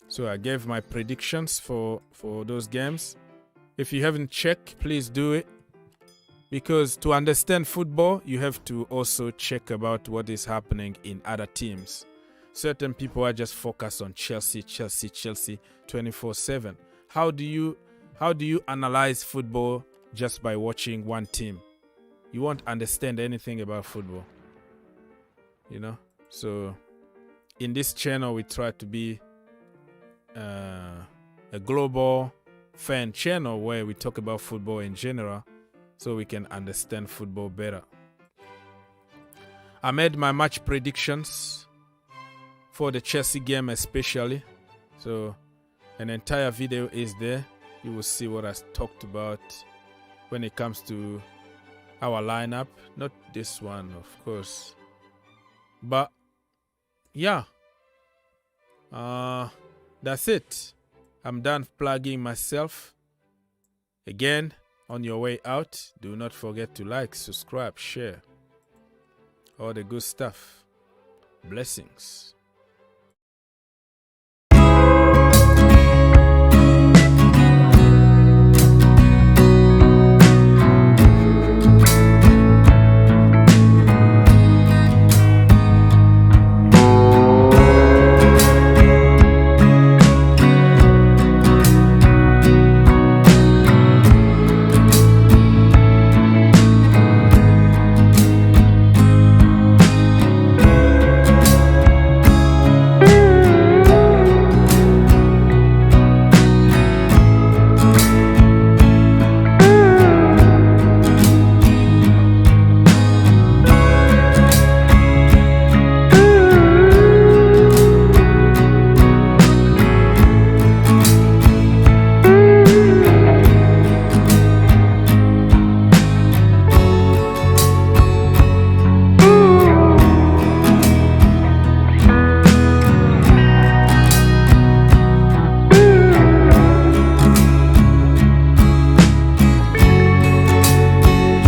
So I gave my predictions for those games. If you haven't checked, please do it. Because to understand football, you have to also check about what is happening in other teams. Certain people are just focused on Chelsea 24/7. How do you analyze football just by watching one team? You won't understand anything about football. You know? So in this channel, we try to be a global fan channel where we talk about football in general so we can understand football better. I made my match predictions for the Chelsea game especially. So an entire video is there. You will see what I talked about when it comes to our lineup. Not this one, of course. But yeah. That's it. I'm done plugging myself. Again, on your way out, do not forget to like, subscribe, share. All the good stuff. Blessings.